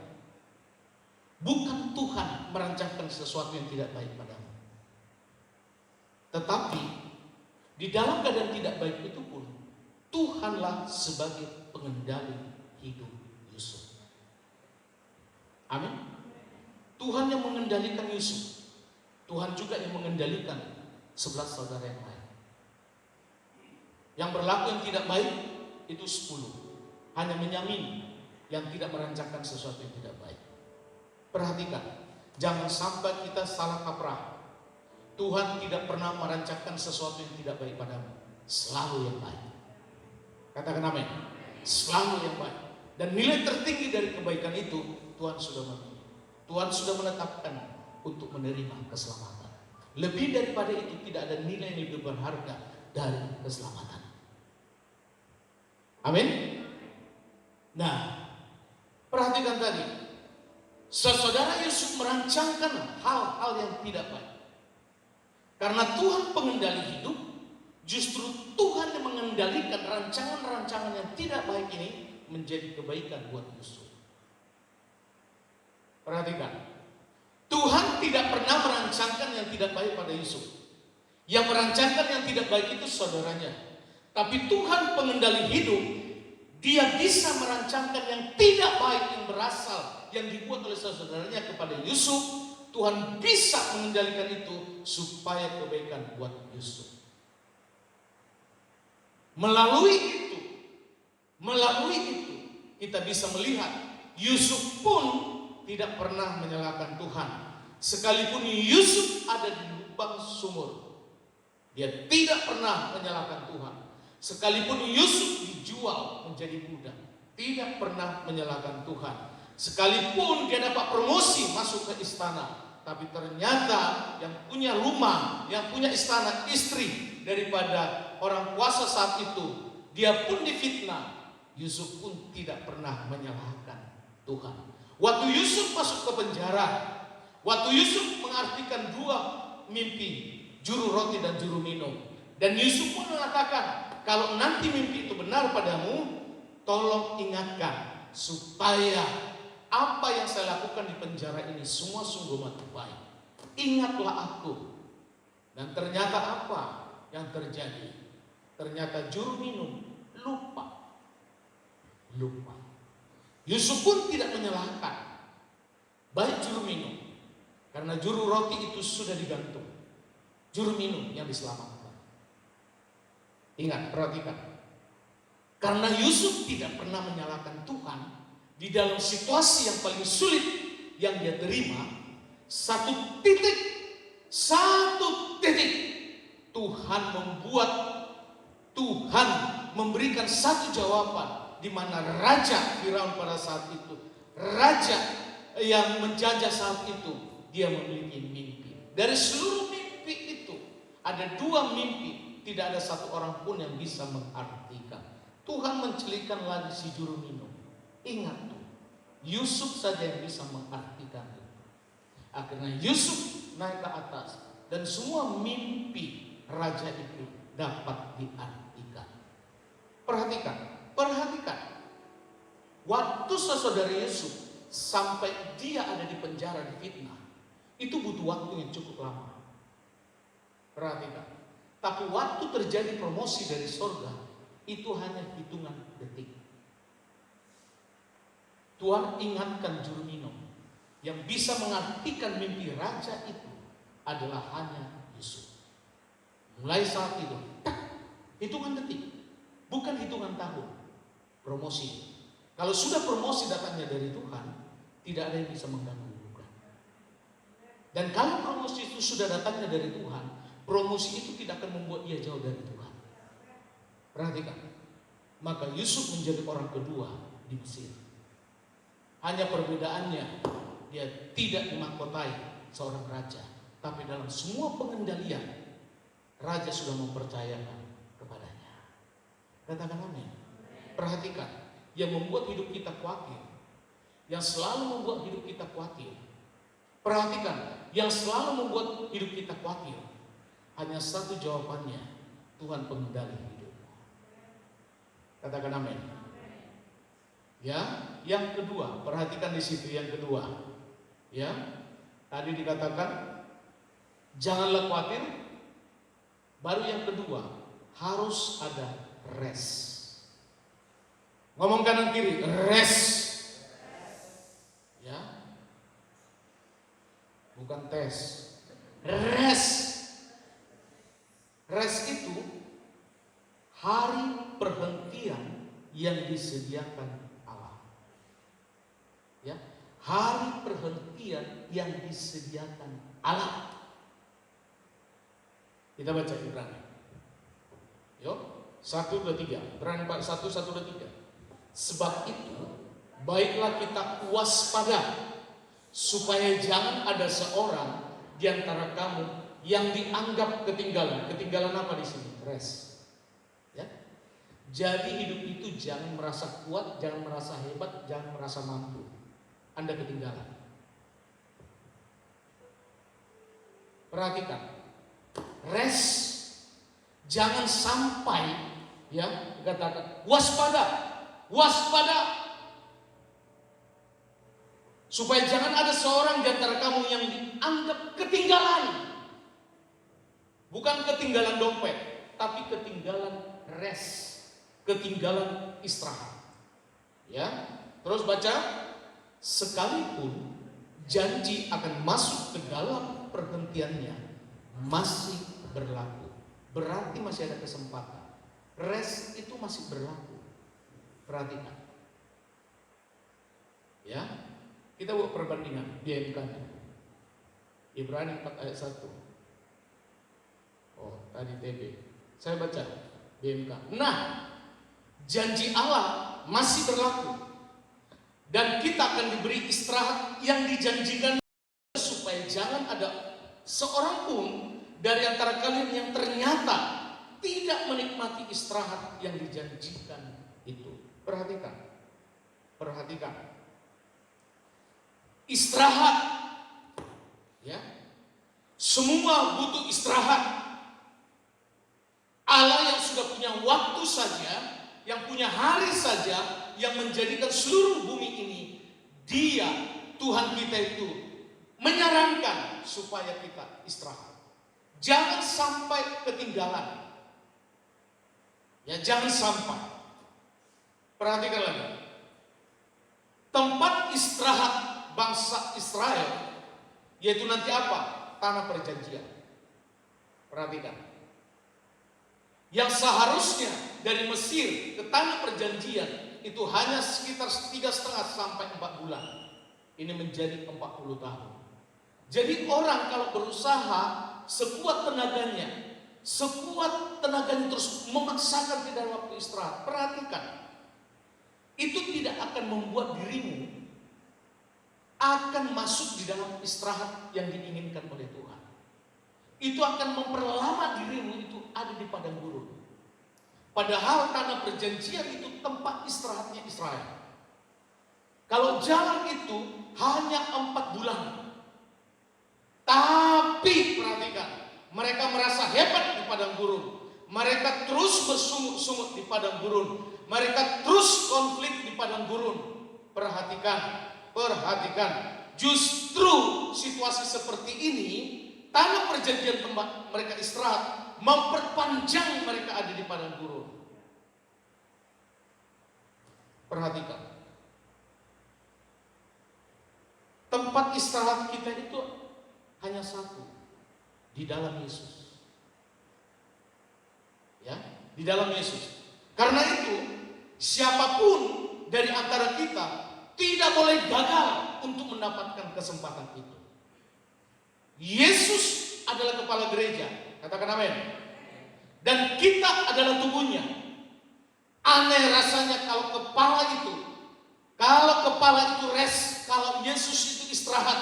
bukan Tuhan merancangkan sesuatu yang tidak baik padamu, tetapi di dalam keadaan tidak baik itu pun Tuhanlah sebagai pengendali hidup Yusuf. Amin. Tuhan yang mengendalikan Yusuf. Tuhan juga yang mengendalikan 11 saudara yang lain. Yang berlaku yang tidak baik itu 10. Hanya Benyamin yang tidak merancangkan sesuatu yang tidak baik. Perhatikan, jangan sampai kita salah kaprah. Tuhan tidak pernah merancangkan sesuatu yang tidak baik padamu. Selalu yang baik. Katakan amin. Selalu yang baik. Dan nilai tertinggi dari kebaikan itu Tuhan sudah memilih. Tuhan sudah menetapkan untuk menerima keselamatan. Lebih daripada itu tidak ada nilai yang lebih berharga dari keselamatan. Amin. Nah, perhatikan tadi, saudara Yusuf merancangkan hal-hal yang tidak baik. Karena Tuhan pengendali hidup, justru Tuhan yang mengendalikan rancangan-rancangan yang tidak baik ini menjadi kebaikan buat Yusuf. Perhatikan, Tuhan tidak pernah merancangkan yang tidak baik pada Yusuf. Yang merancangkan yang tidak baik itu saudaranya. Tapi Tuhan pengendali hidup, Dia bisa merancangkan yang tidak baik yang berasal, yang dibuat oleh saudaranya kepada Yusuf. Tuhan bisa mengendalikan itu supaya kebaikan buat Yusuf. Melalui itu kita bisa melihat Yusuf pun tidak pernah menyalahkan Tuhan. Sekalipun Yusuf ada di lubang sumur, dia tidak pernah menyalahkan Tuhan. Sekalipun Yusuf dijual menjadi budak, tidak pernah menyalahkan Tuhan. Sekalipun dia dapat promosi masuk ke istana, tapi ternyata yang punya rumah, yang punya istana, istri daripada orang kuasa saat itu, dia pun difitnah. Yusuf pun tidak pernah menyalahkan Tuhan. Waktu Yusuf masuk ke penjara, waktu Yusuf mengartikan dua mimpi, juru roti dan juru minum, dan Yusuf pun mengatakan, kalau nanti mimpi itu benar padamu, tolong ingatkan supaya apa yang saya lakukan di penjara ini semua sungguh mati baik. Ingatlah aku. Dan ternyata apa yang terjadi? Ternyata juru minum lupa. Yusuf pun tidak menyalahkan baik juru minum, karena juru roti itu sudah digantung. Juru minum yang diselamatkan. Ingat, perhatikan. Karena Yusuf tidak pernah menyalahkan Tuhan di dalam situasi yang paling sulit yang dia terima, satu titik Tuhan memberikan satu jawaban, di mana Raja Firaun pada saat itu, raja yang menjajah saat itu, dia memiliki mimpi. Dari seluruh mimpi itu, ada dua mimpi, tidak ada satu orang pun yang bisa mengartikan. Tuhan mencelikan lagi si juru minum. Ingat tuh, Yusuf saja yang bisa mengartikan itu. Akhirnya Yusuf naik ke atas, dan semua mimpi raja itu dapat diartikan. Perhatikan. Waktu saudara Yusuf sampai dia ada di penjara di fitnah, itu butuh waktu yang cukup lama. Perhatikan. Tapi waktu terjadi promosi dari surga, itu hanya hitungan detik. Tuhan ingatkan juru minum, yang bisa mengartikan mimpi raja itu adalah hanya Yusuf. Mulai saat itu, hitungan detik, bukan hitungan tahun. Promosi. Kalau sudah promosi datangnya dari Tuhan, tidak ada yang bisa mengganggu juga. Dan kalau promosi itu sudah datangnya dari Tuhan, promosi itu tidak akan membuat dia jauh dari Tuhan. Perhatikan. Maka Yusuf menjadi orang kedua di Mesir. Hanya perbedaannya, dia tidak dimahkotai seorang raja, tapi dalam semua pengendalian, raja sudah mempercayakan kepadanya. Katakan amin. Perhatikan, yang membuat hidup kita khawatir, yang selalu membuat hidup kita khawatir. Perhatikan, yang selalu membuat hidup kita khawatir, hanya satu jawabannya, Tuhan pengendali hidup. Katakan amin. Ya, yang kedua, perhatikan di situ yang kedua. Ya, tadi dikatakan janganlah khawatir. Baru yang kedua, harus ada rest. Ngomong kanan kiri, rest. Ya, bukan tes. Rest. Rest itu hari perhentian yang disediakan Allah. Ya, hari perhentian yang disediakan Allah. Kita baca Ibrani. Yuk, 1, 2, 3. Ibrani 1, 1, 2, 3. Sebab itu, baiklah kita waspada, supaya jangan ada seorang di antara kamu yang dianggap ketinggalan. Ketinggalan apa di sini? Rest. Ya. Jadi hidup itu jangan merasa kuat, jangan merasa hebat, jangan merasa mampu. Anda ketinggalan. Perhatikan. Rest. Jangan sampai, ya, katakan waspada. waspada. Supaya jangan ada seorang di antara kamu yang dianggap ketinggalan. Bukan ketinggalan dompet, tapi ketinggalan rest, ketinggalan istirahat. Ya, terus baca, sekalipun janji akan masuk ke dalam perhentiannya masih berlaku. Berarti masih ada kesempatan. Rest itu masih berlaku. Perhatikan. Ya, kita buat perbandingan BMK-nya. Ibrani 4 ayat 1. Oh, tadi TB. Saya baca BMK. Nah, janji Allah masih berlaku. Dan kita akan diberi istirahat yang dijanjikan, supaya jangan ada seorang pun dari antara kalian yang ternyata tidak menikmati istirahat yang dijanjikan itu. Perhatikan. Perhatikan. Istirahat. Ya. Semua butuh istirahat. Allah yang sudah punya waktu saja, yang punya hari saja, yang menjadikan seluruh bumi ini, Dia, Tuhan kita itu menyarankan supaya kita istirahat. Jangan sampai ketinggalan. Ya, jangan sampai. Perhatikan lagi. Tempat istirahat bangsa Israel, yaitu nanti apa? Tanah perjanjian. Perhatikan. Yang seharusnya dari Mesir ke tanah perjanjian itu hanya sekitar 3,5 sampai 4 bulan. Ini menjadi 40 tahun. Jadi orang kalau berusaha sekuat tenaganya terus memaksakan tidak ada waktu istirahat. Perhatikan. Itu tidak akan membuat dirimu akan masuk di dalam istirahat yang diinginkan oleh Tuhan. Itu akan memperlama dirimu itu ada di padang gurun. Padahal tanah perjanjian itu tempat istirahatnya Israel. Kalau jalan itu hanya 4 bulan. Tapi perhatikan, mereka merasa hebat di padang gurun. Mereka terus bersungut-sungut di padang gurun. Mereka terus konflik di padang gurun. Perhatikan. Justru situasi seperti ini, tanah perjanjian tempat mereka istirahat, memperpanjang mereka ada di padang gurun. Perhatikan. Tempat istirahat kita itu hanya satu, di dalam Yesus. Ya, di dalam Yesus. Karena itu, siapapun dari antara kita tidak boleh gagal untuk mendapatkan kesempatan itu. Yesus adalah kepala gereja. Katakan amin. Dan kita adalah tubuhnya. Aneh rasanya kalau kepala itu rest, kalau Yesus itu istirahat,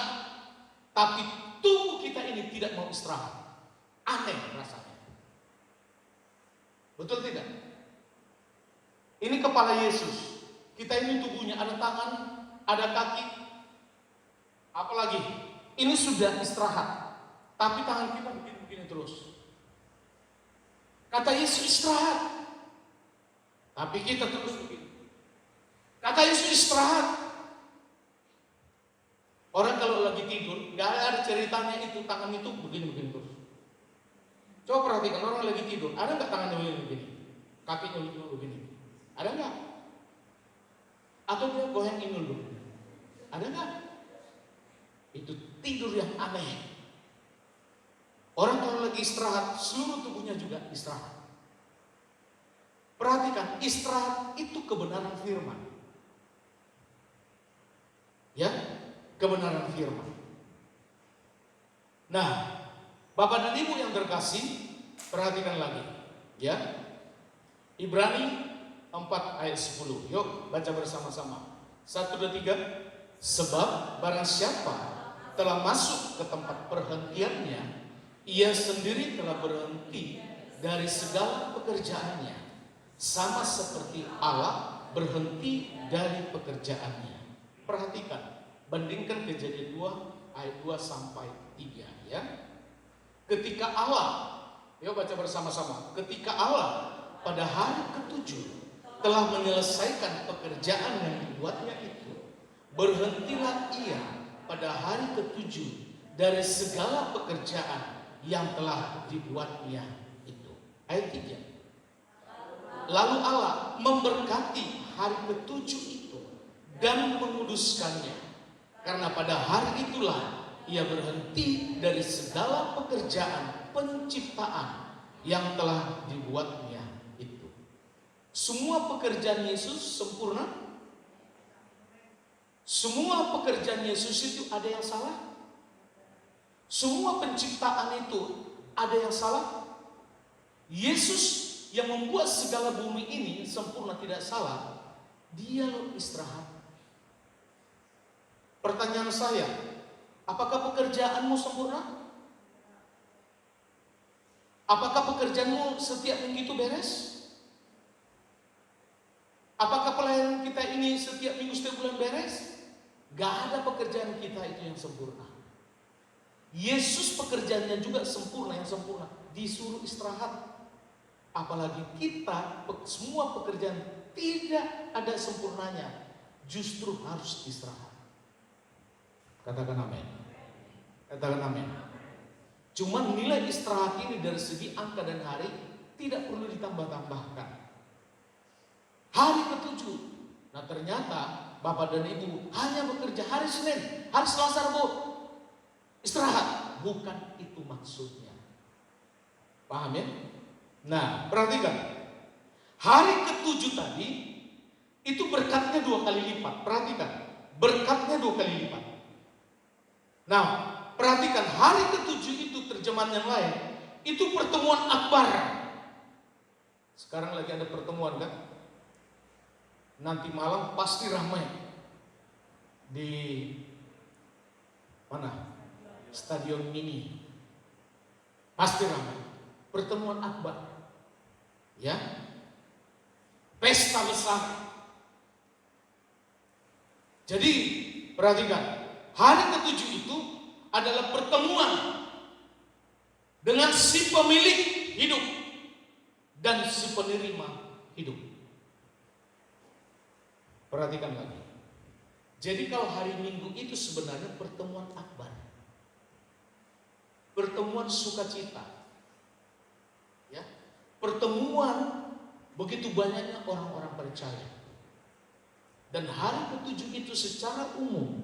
tapi tubuh kita ini tidak mau istirahat. Aneh rasanya. Betul tidak? Ini kepala Yesus. Kita ini tubuhnya, ada tangan, ada kaki, apalagi ini sudah istirahat, tapi tangan kita begini-begini terus. Kata Yesus istirahat, tapi kita terus begini. Kata Yesus istirahat. Orang kalau lagi tidur, nggak ada ceritanya itu tangan itu begini-begini terus. Coba perhatikan orang lagi tidur, ada nggak tangannya begini-begini, kakinya begini, ada nggak? Atau dia goyang ini dulu. Ada nggak? Itu tidur yang aneh. Orang kalau lagi istirahat, seluruh tubuhnya juga istirahat. Perhatikan, istirahat itu kebenaran firman. Ya, kebenaran firman. Nah, Bapak dan Ibu yang terkasih, perhatikan lagi. Ya, Ibrani 4 ayat 10. Yuk baca bersama-sama. 1, 2, 3. Sebab barang siapa telah masuk ke tempat perhentiannya, ia sendiri telah berhenti dari segala pekerjaannya, sama seperti Allah berhenti dari pekerjaannya. Perhatikan, bandingkan Kejadian 2 ayat 2 sampai 3 ya. Ketika Allah, yuk baca bersama-sama. Ketika Allah pada hari ke-7 telah menyelesaikan pekerjaan yang dibuatnya itu, berhentilah ia pada hari ketujuh dari segala pekerjaan yang telah dibuatnya itu. Ayat 3. Lalu Allah memberkati hari ketujuh itu dan menguduskannya, karena pada hari itulah ia berhenti dari segala pekerjaan penciptaan yang telah dibuatnya itu. Semua pekerjaan Yesus sempurna. Semua pekerjaan Yesus itu ada yang salah. Semua penciptaan itu ada yang salah. Yesus yang membuat segala bumi ini sempurna tidak salah, dia loh istirahat. Pertanyaan saya, apakah pekerjaanmu sempurna? Apakah pekerjaanmu setiap minggu itu beres? Apakah pelayanan kita ini setiap minggu, setiap bulan beres? Gak ada pekerjaan kita itu yang sempurna. Yesus pekerjaannya juga sempurna, yang sempurna. Disuruh istirahat. Apalagi kita, semua pekerjaan tidak ada sempurnanya. Justru harus istirahat. Katakan amin. Katakan amin. Cuman nilai istirahat ini dari segi angka dan hari tidak perlu ditambah-tambahkan. Hari ketujuh. Nah ternyata Bapak dan Ibu hanya bekerja hari Senin, hari Selasa, Rabu istirahat. Bukan itu maksudnya. Paham ya? Nah perhatikan. Hari ketujuh tadi itu berkatnya 2 kali lipat. Perhatikan. Berkatnya 2 kali lipat. Nah perhatikan, hari ketujuh itu terjemahan yang lain, itu pertemuan akbar. Sekarang lagi ada pertemuan kan? Nanti malam pasti ramai di mana? Stadion Mini. Pasti ramai. Pertemuan akbar. Ya. Pesta besar. Jadi perhatikan, hari ketujuh itu adalah pertemuan dengan si pemilik hidup dan si penerima hidup. Perhatikan lagi. Jadi kalau hari Minggu itu sebenarnya pertemuan akbar. Pertemuan sukacita. Ya. Pertemuan begitu banyaknya orang-orang percaya. Dan hari ketujuh itu secara umum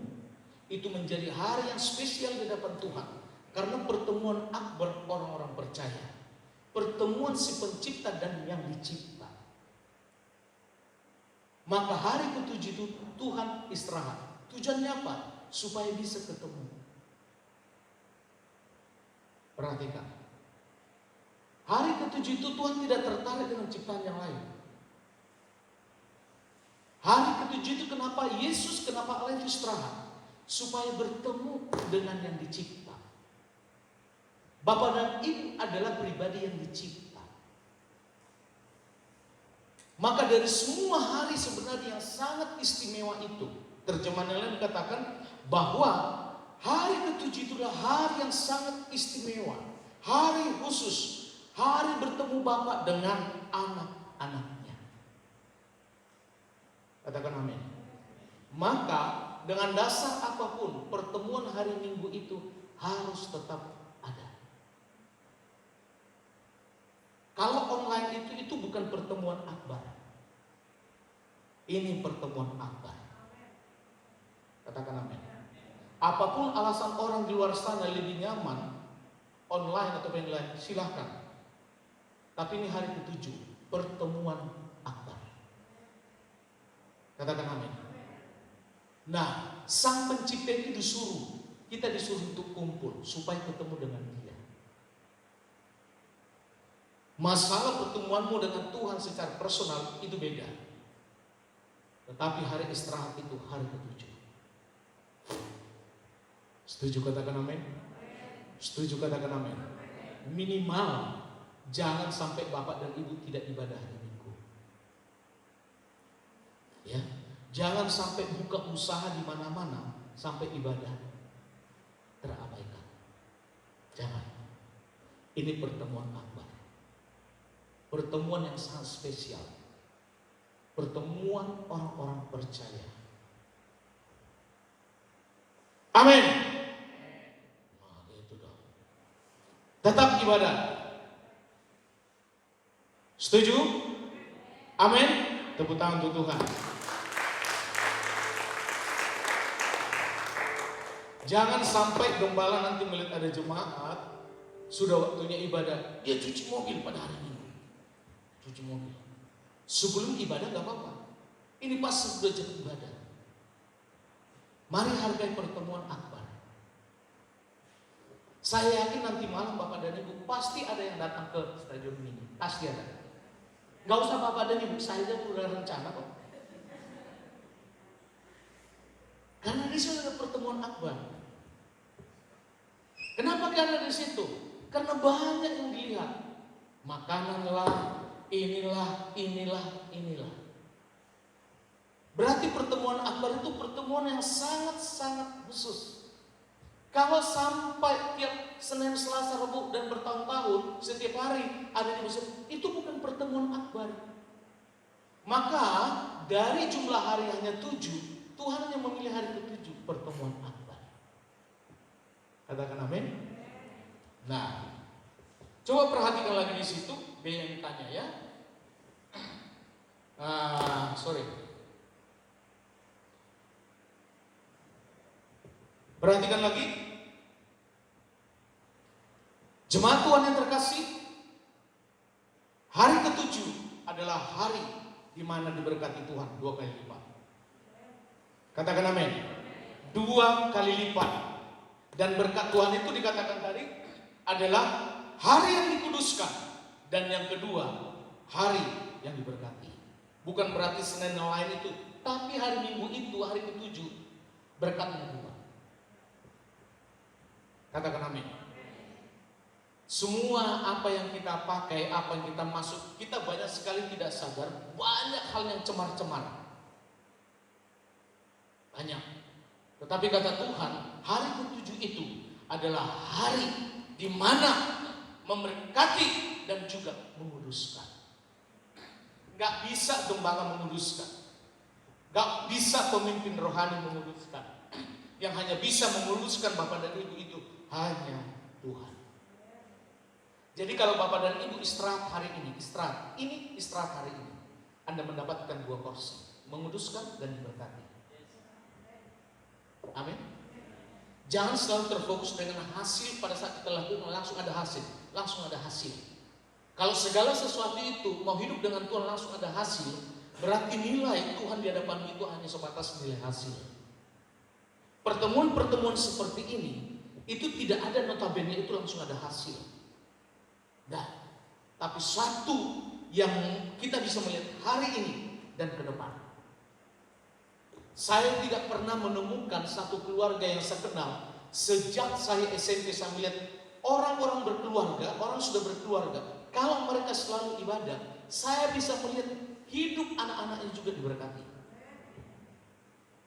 itu menjadi hari yang spesial di hadapan Tuhan. Karena pertemuan akbar orang-orang percaya. Pertemuan si pencipta dan yang dicipta. Maka hari ketujuh itu Tuhan istirahat. Tujuannya apa? Supaya bisa ketemu. Perhatikan. Hari ketujuh itu Tuhan tidak tertarik dengan ciptaan yang lain. Hari ketujuh itu kenapa Yesus, kenapa Allah itu istirahat? Supaya bertemu dengan yang dicipta. Bapak dan Ibu adalah pribadi yang dicipta. Maka dari semua hari sebenarnya yang sangat istimewa itu, terjemahan yang lain katakan bahwa hari ketujuh itulah hari yang sangat istimewa, hari khusus, hari bertemu Bapa dengan anak-anaknya. Katakan amin. Maka dengan dasar apapun pertemuan hari Minggu itu harus tetap ada. Kalau online itu bukan pertemuan akbar. Ini pertemuan akbar. Katakan amin. Apapun alasan orang di luar sana lebih nyaman online atau yang lain, silahkan. Tapi ini hari ketujuh, pertemuan akbar. Katakan amin. Nah, Sang Pencipta itu kita disuruh untuk kumpul supaya ketemu dengan Dia. Masalah pertemuanmu dengan Tuhan secara personal itu beda. Tetapi hari istirahat itu hari ketujuh. Setuju katakan amin? Setuju katakan amin? Minimal jangan sampai Bapak dan Ibu tidak ibadah hari Minggu. Ya, jangan sampai buka usaha di mana-mana sampai ibadah terabaikan. Jangan. Ini pertemuan akbar. Pertemuan yang sangat spesial. pertemuan orang-orang percaya. Amin. Nah, itu dong. Tetap ibadah. Setuju? Amin. Tepuk tangan untuk Tuhan. Jangan sampai gembala nanti melihat ada jemaat sudah waktunya ibadah, dia cuci mobil pada hari ini. Cuci mobil. Sebelum ibadah gak apa-apa. Ini pas sudah jam ibadah. Mari hargai pertemuan akbar. Saya yakin nanti malam Bapak dan Ibu pasti ada yang datang ke stadion ini. Pasti ada. Gak usah Bapak dan Ibu, saya sudah rencana kok. Karena di situ ada pertemuan akbar. Kenapa karena di situ? Karena banyak yang dilihat. Makanan lah, inilah. Berarti pertemuan akbar itu pertemuan yang sangat-sangat khusus. Kalau sampai tiap Senin, Selasa, Rabu dan bertahun-tahun setiap hari ada di masjid, itu bukan pertemuan akbar. Maka dari jumlah hari hanya 7, Tuhan hanya memilih hari ke-7 pertemuan akbar. Katakan amin. Nah, coba perhatikan lagi di situ, B yang ditanya ya. Perhatikan lagi. Jemaat Tuhan yang terkasih, hari ke-7 adalah hari di mana diberkati Tuhan 2 kali lipat. Katakan amin. 2 kali lipat. Dan berkat Tuhan itu dikatakan tadi adalah hari yang dikuduskan. Dan yang kedua, hari yang diberkati. Bukan berarti Senin yang lain itu, tapi hari Minggu itu, hari ke-7, berkatnya Tuhan. Katakan amin. Semua apa yang kita pakai, apa yang kita masuk, kita banyak sekali tidak sadar, banyak hal yang cemar-cemar. Banyak. Tetapi kata Tuhan, hari ke-7 itu adalah hari di mana memberkati dan juga menguduskan. Gak bisa gembala menguduskan. Gak bisa pemimpin rohani menguduskan. Yang hanya bisa menguduskan Bapak dan Ibu itu hanya Tuhan. Jadi kalau Bapak dan Ibu istirahat hari ini, istirahat hari ini, Anda mendapatkan 2 porsi, menguduskan dan diberkati. Amin. Jangan selalu terfokus dengan hasil pada saat kita lakukan langsung ada hasil. Kalau segala sesuatu itu mau hidup dengan Tuhan langsung ada hasil, berarti nilai Tuhan di hadapan itu hanya sebatas nilai hasil. Pertemuan-pertemuan seperti ini itu tidak ada notabene itu langsung ada hasil. Tapi satu yang kita bisa melihat hari ini dan ke depan. Saya tidak pernah menemukan satu keluarga yang saya kenal sejak saya SMP. Saya melihat orang-orang berkeluarga, orang sudah berkeluarga, kalau mereka selalu ibadah, saya bisa melihat hidup anak-anaknya juga diberkati.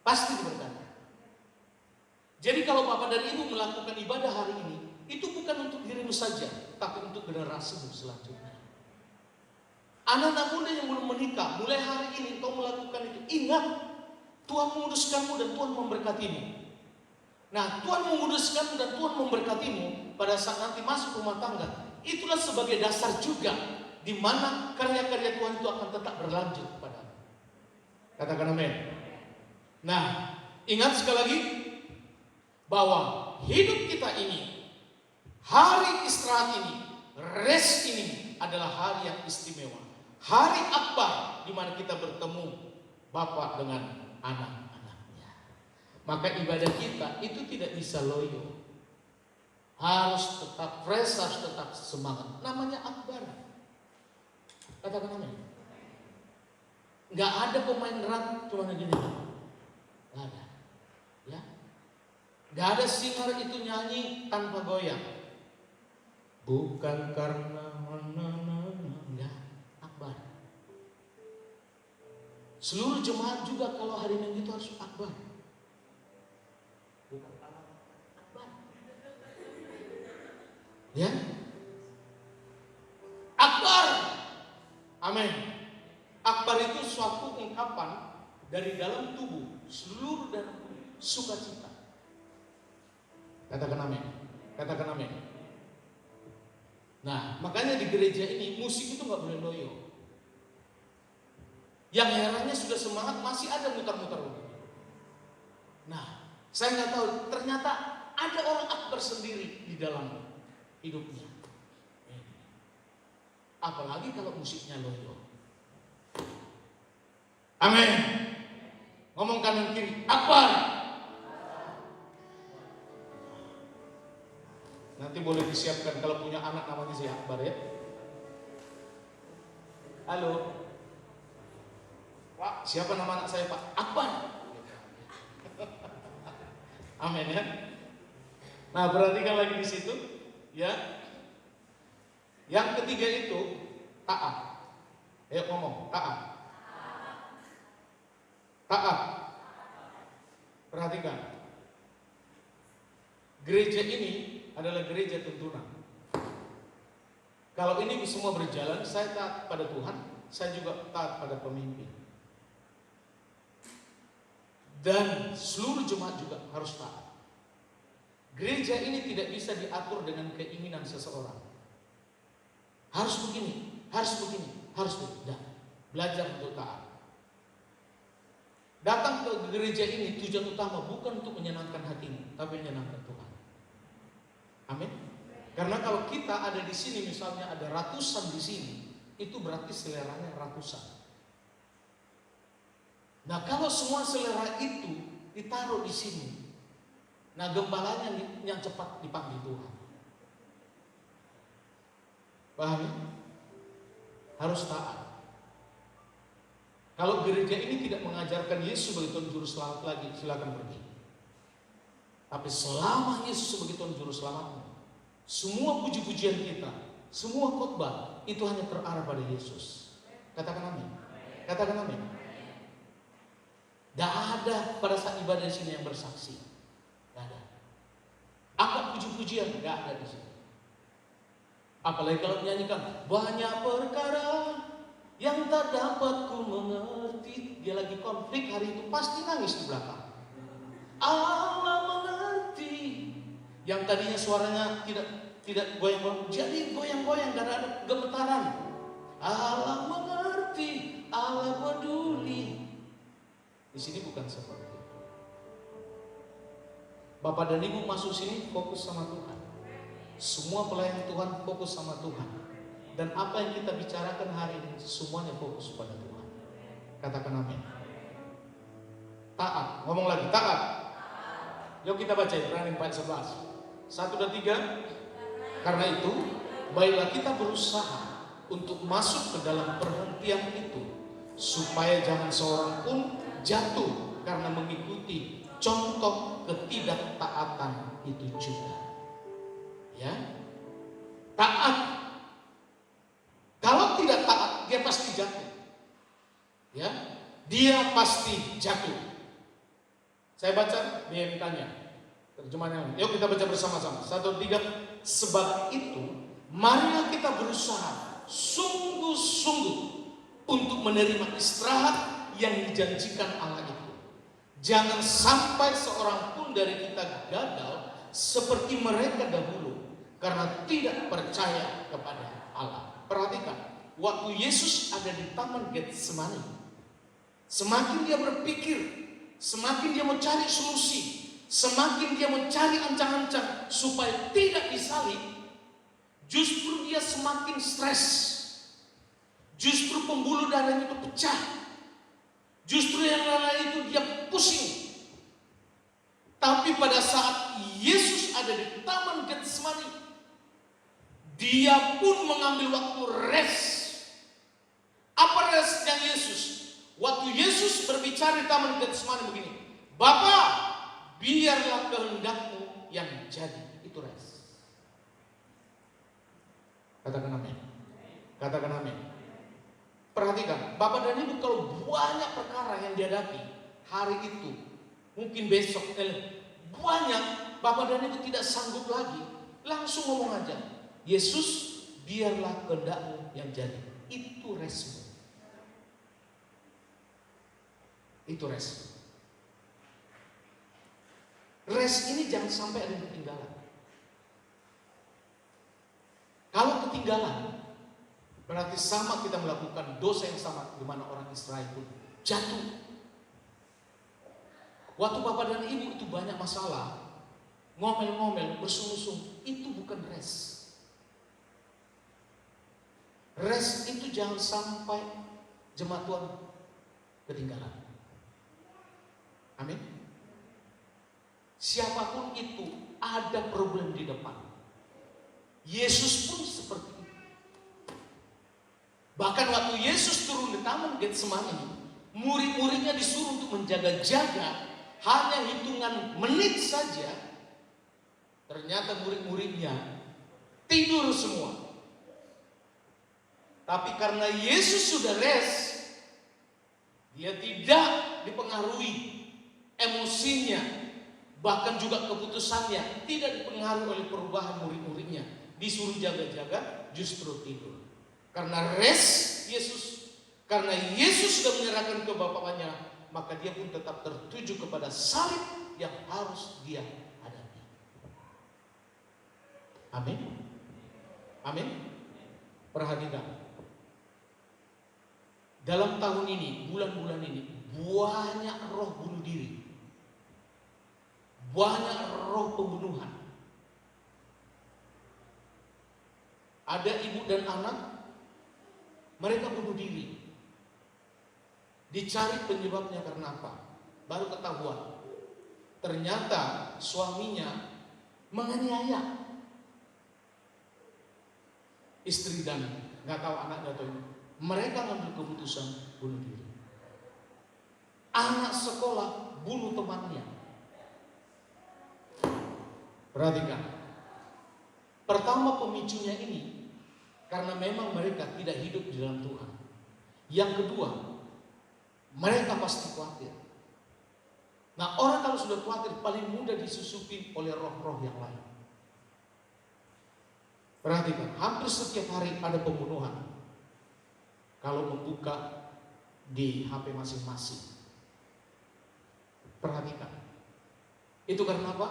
Pasti diberkati. Jadi kalau Bapak dan Ibu melakukan ibadah hari ini, itu bukan untuk dirimu saja, tapi untuk generasimu selanjutnya. Anak-anak muda yang belum menikah, mulai hari ini kau melakukan itu, ingat Tuhan menguduskanmu dan Tuhan memberkatimu. Nah, Tuhan menguduskanmu dan Tuhan memberkatimu pada saat nanti masuk rumah tangga. Itulah sebagai dasar juga di mana karya-karya Tuhan itu akan tetap berlanjut padamu. Katakan amin. Nah, ingat sekali lagi bahwa hidup kita ini, hari istirahat ini, rest ini adalah hari yang istimewa. Hari akbar di mana kita bertemu Bapa dengan anak-anaknya. Maka ibadah kita itu tidak bisa loyo. Harus tetap fresh, harus tetap semangat. Namanya akbar. Katakan amin. Gak ada pemain drum cuma gini. Gak ada. Ya. Gak ada singer itu nyanyi tanpa goyang. Bukan karena enggak, akbar. Seluruh jemaat juga kalau hari Minggu itu harus akbar. Bukan akbar. Ya. Akbar. Amin. Akbar itu suatu ungkapan dari dalam tubuh seluruh dan sukacita. Katakan amin. Katakan amin. Nah, makanya di gereja ini musik itu nggak boleh loyo. Yang herannya sudah semangat masih ada muter-muter. Nah, saya nggak tahu, ternyata ada orang akbar sendiri di dalam hidupnya. Apalagi kalau musiknya loyo. Amin. Ngomong kanan kiri, akbar. Nanti boleh disiapkan kalau punya anak namanya si Akbar ya. Halo. Pak, siapa nama anak saya Pak? Akbar. Amin ya. Nah, perhatikan lagi di situ ya. Yang ketiga itu taat. Ayo ngomong, taat. Taat. Perhatikan. Gereja ini adalah gereja tuntunan. Kalau ini semua berjalan, saya taat pada Tuhan, saya juga taat pada pemimpin. Dan seluruh jemaat juga harus taat. Gereja ini tidak bisa diatur dengan keinginan seseorang. Harus begini, harus begini, harus begini. Belajar untuk taat. Datang ke gereja ini tujuan utama bukan untuk menyenangkan hatimu, tapi menyenangkan Tuhan. Amin. Karena kalau kita ada di sini, misalnya ada ratusan di sini, itu berarti seleranya ratusan. Nah, kalau semua selera itu ditaruh di sini, nah gembalanya yang cepat dipanggil Tuhan. Paham ya? Harus taat. Kalau gereja ini tidak mengajarkan Yesus sebagai Tuhan Juru Selamat lagi, silakan pergi. Tapi selama Yesus sebagai Tuhan Juru Selamatmu, semua puji-pujian kita, semua khotbah itu hanya terarah pada Yesus. Katakan amin. Katakan amin. Tidak ada pada saat ibadah di sini yang bersaksi. Tidak ada. Apa puji-pujian? Tidak ada di sini. Apalagi kalau menyanyikan banyak perkara yang tak dapat ku mengerti. Dia lagi konflik hari itu pasti nangis di belakang. Allah mengerti. Yang tadinya suaranya tidak goyang-goyang, jadi goyang-goyang, gak ada gemetaran. Allah mengerti, Allah peduli. Di sini bukan seperti itu. Bapak dan Ibu masuk sini fokus sama Tuhan. Semua pelayan Tuhan fokus sama Tuhan. Dan apa yang kita bicarakan hari ini semuanya fokus pada Tuhan. Katakan amin. Taat. Ngomong lagi, taat. Yuk kita baca Ibrani 4:11. 1 dan 3. Karena itu, baiklah kita berusaha untuk masuk ke dalam perhentian itu, supaya jangan seorang pun jatuh karena mengikuti contoh ketidaktaatan itu juga. Ya, taat. Kalau tidak taat, dia pasti jatuh. Ya, dia pasti jatuh. Saya baca BMK-nya. Terjemahannya. Yuk kita baca bersama-sama. 1, 3. Sebab itu, marilah kita berusaha sungguh-sungguh untuk menerima istirahat yang dijanjikan Allah itu. Jangan sampai seorang pun dari kita gagal seperti mereka dahulu karena tidak percaya kepada Allah. Perhatikan, waktu Yesus ada di Taman Getsemani, semakin dia berpikir, semakin dia mencari solusi, semakin dia mencari ancang-ancang supaya tidak disalib, justru dia semakin stres. Justru pembuluh darahnya itu pecah. Justru yang lain itu dia pusing. Tapi pada saat Yesus ada di Taman Getsemani, dia pun mengambil waktu rest. Apa restnya Yesus? Waktu Yesus berbicara di Taman Getsemani begini, Bapa, biarlah kehendakmu yang jadi. Itu rest. Katakan amin. Katakan amin. Perhatikan, Bapak dan Ibu, kalau banyak perkara yang dihadapi hari itu, mungkin besok, banyak, Bapak dan Ibu tidak sanggup lagi, langsung ngomong aja, Yesus, biarlah kehendakmu yang jadi. Itu resmi. Itu rest. Rest ini jangan sampai ada yang ketinggalan. Kalau ketinggalan, berarti sama kita melakukan dosa yang sama di mana orang Israel pun jatuh. Waktu bapak dan ibu itu banyak masalah, ngomel-ngomel, bersungsung, itu bukan rest. Rest itu jangan sampai jemaat Tuhan ketinggalan. Amin. Siapapun itu ada problem di depan. Yesus pun seperti itu. Bahkan waktu Yesus turun di Taman Getsemani, murid-muridnya disuruh untuk menjaga-jaga, hanya hitungan menit saja. Ternyata murid-muridnya tidur semua. Tapi karena Yesus sudah rest, dia tidak dipengaruhi emosinya, bahkan juga keputusannya tidak dipengaruhi oleh perubahan murid-muridnya. Disuruh jaga-jaga, justru tidur. Karena rest Yesus, karena Yesus sudah menyerahkan ke Bapaknya, maka dia pun tetap tertuju kepada salib yang harus dia hadapi. Amin. Amin. Perhatikan. Dalam tahun ini, bulan-bulan ini, banyak roh bunuh diri. Banyak roh pembunuhan. Ada ibu dan anak, mereka bunuh diri. Dicari penyebabnya karena apa? Baru ketahuan. Ternyata suaminya menganiaya istri dan nggak tahu anaknya atau ini. Mereka ngambil keputusan bunuh diri. Anak sekolah bunuh temannya. Perhatikan. Pertama pemicunya ini karena memang mereka tidak hidup di dalam Tuhan. Yang kedua, mereka pasti khawatir. Nah, orang kalau sudah khawatir paling mudah disusupi oleh roh-roh yang lain. Perhatikan, hampir setiap hari ada pembunuhan. Kalau membuka di HP masing-masing. Perhatikan. Itu karena apa?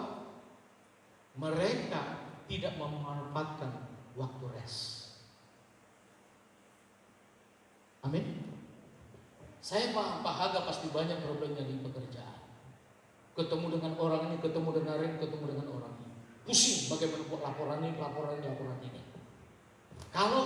Mereka tidak memanfaatkan waktu rest. Amin. Saya paham Pak Haga pasti banyak problemnya di pekerjaan. Ketemu dengan orang ini, ketemu dengan orang ini, ketemu dengan orang ini. Pusing bagaimana buat laporan ini. Kalau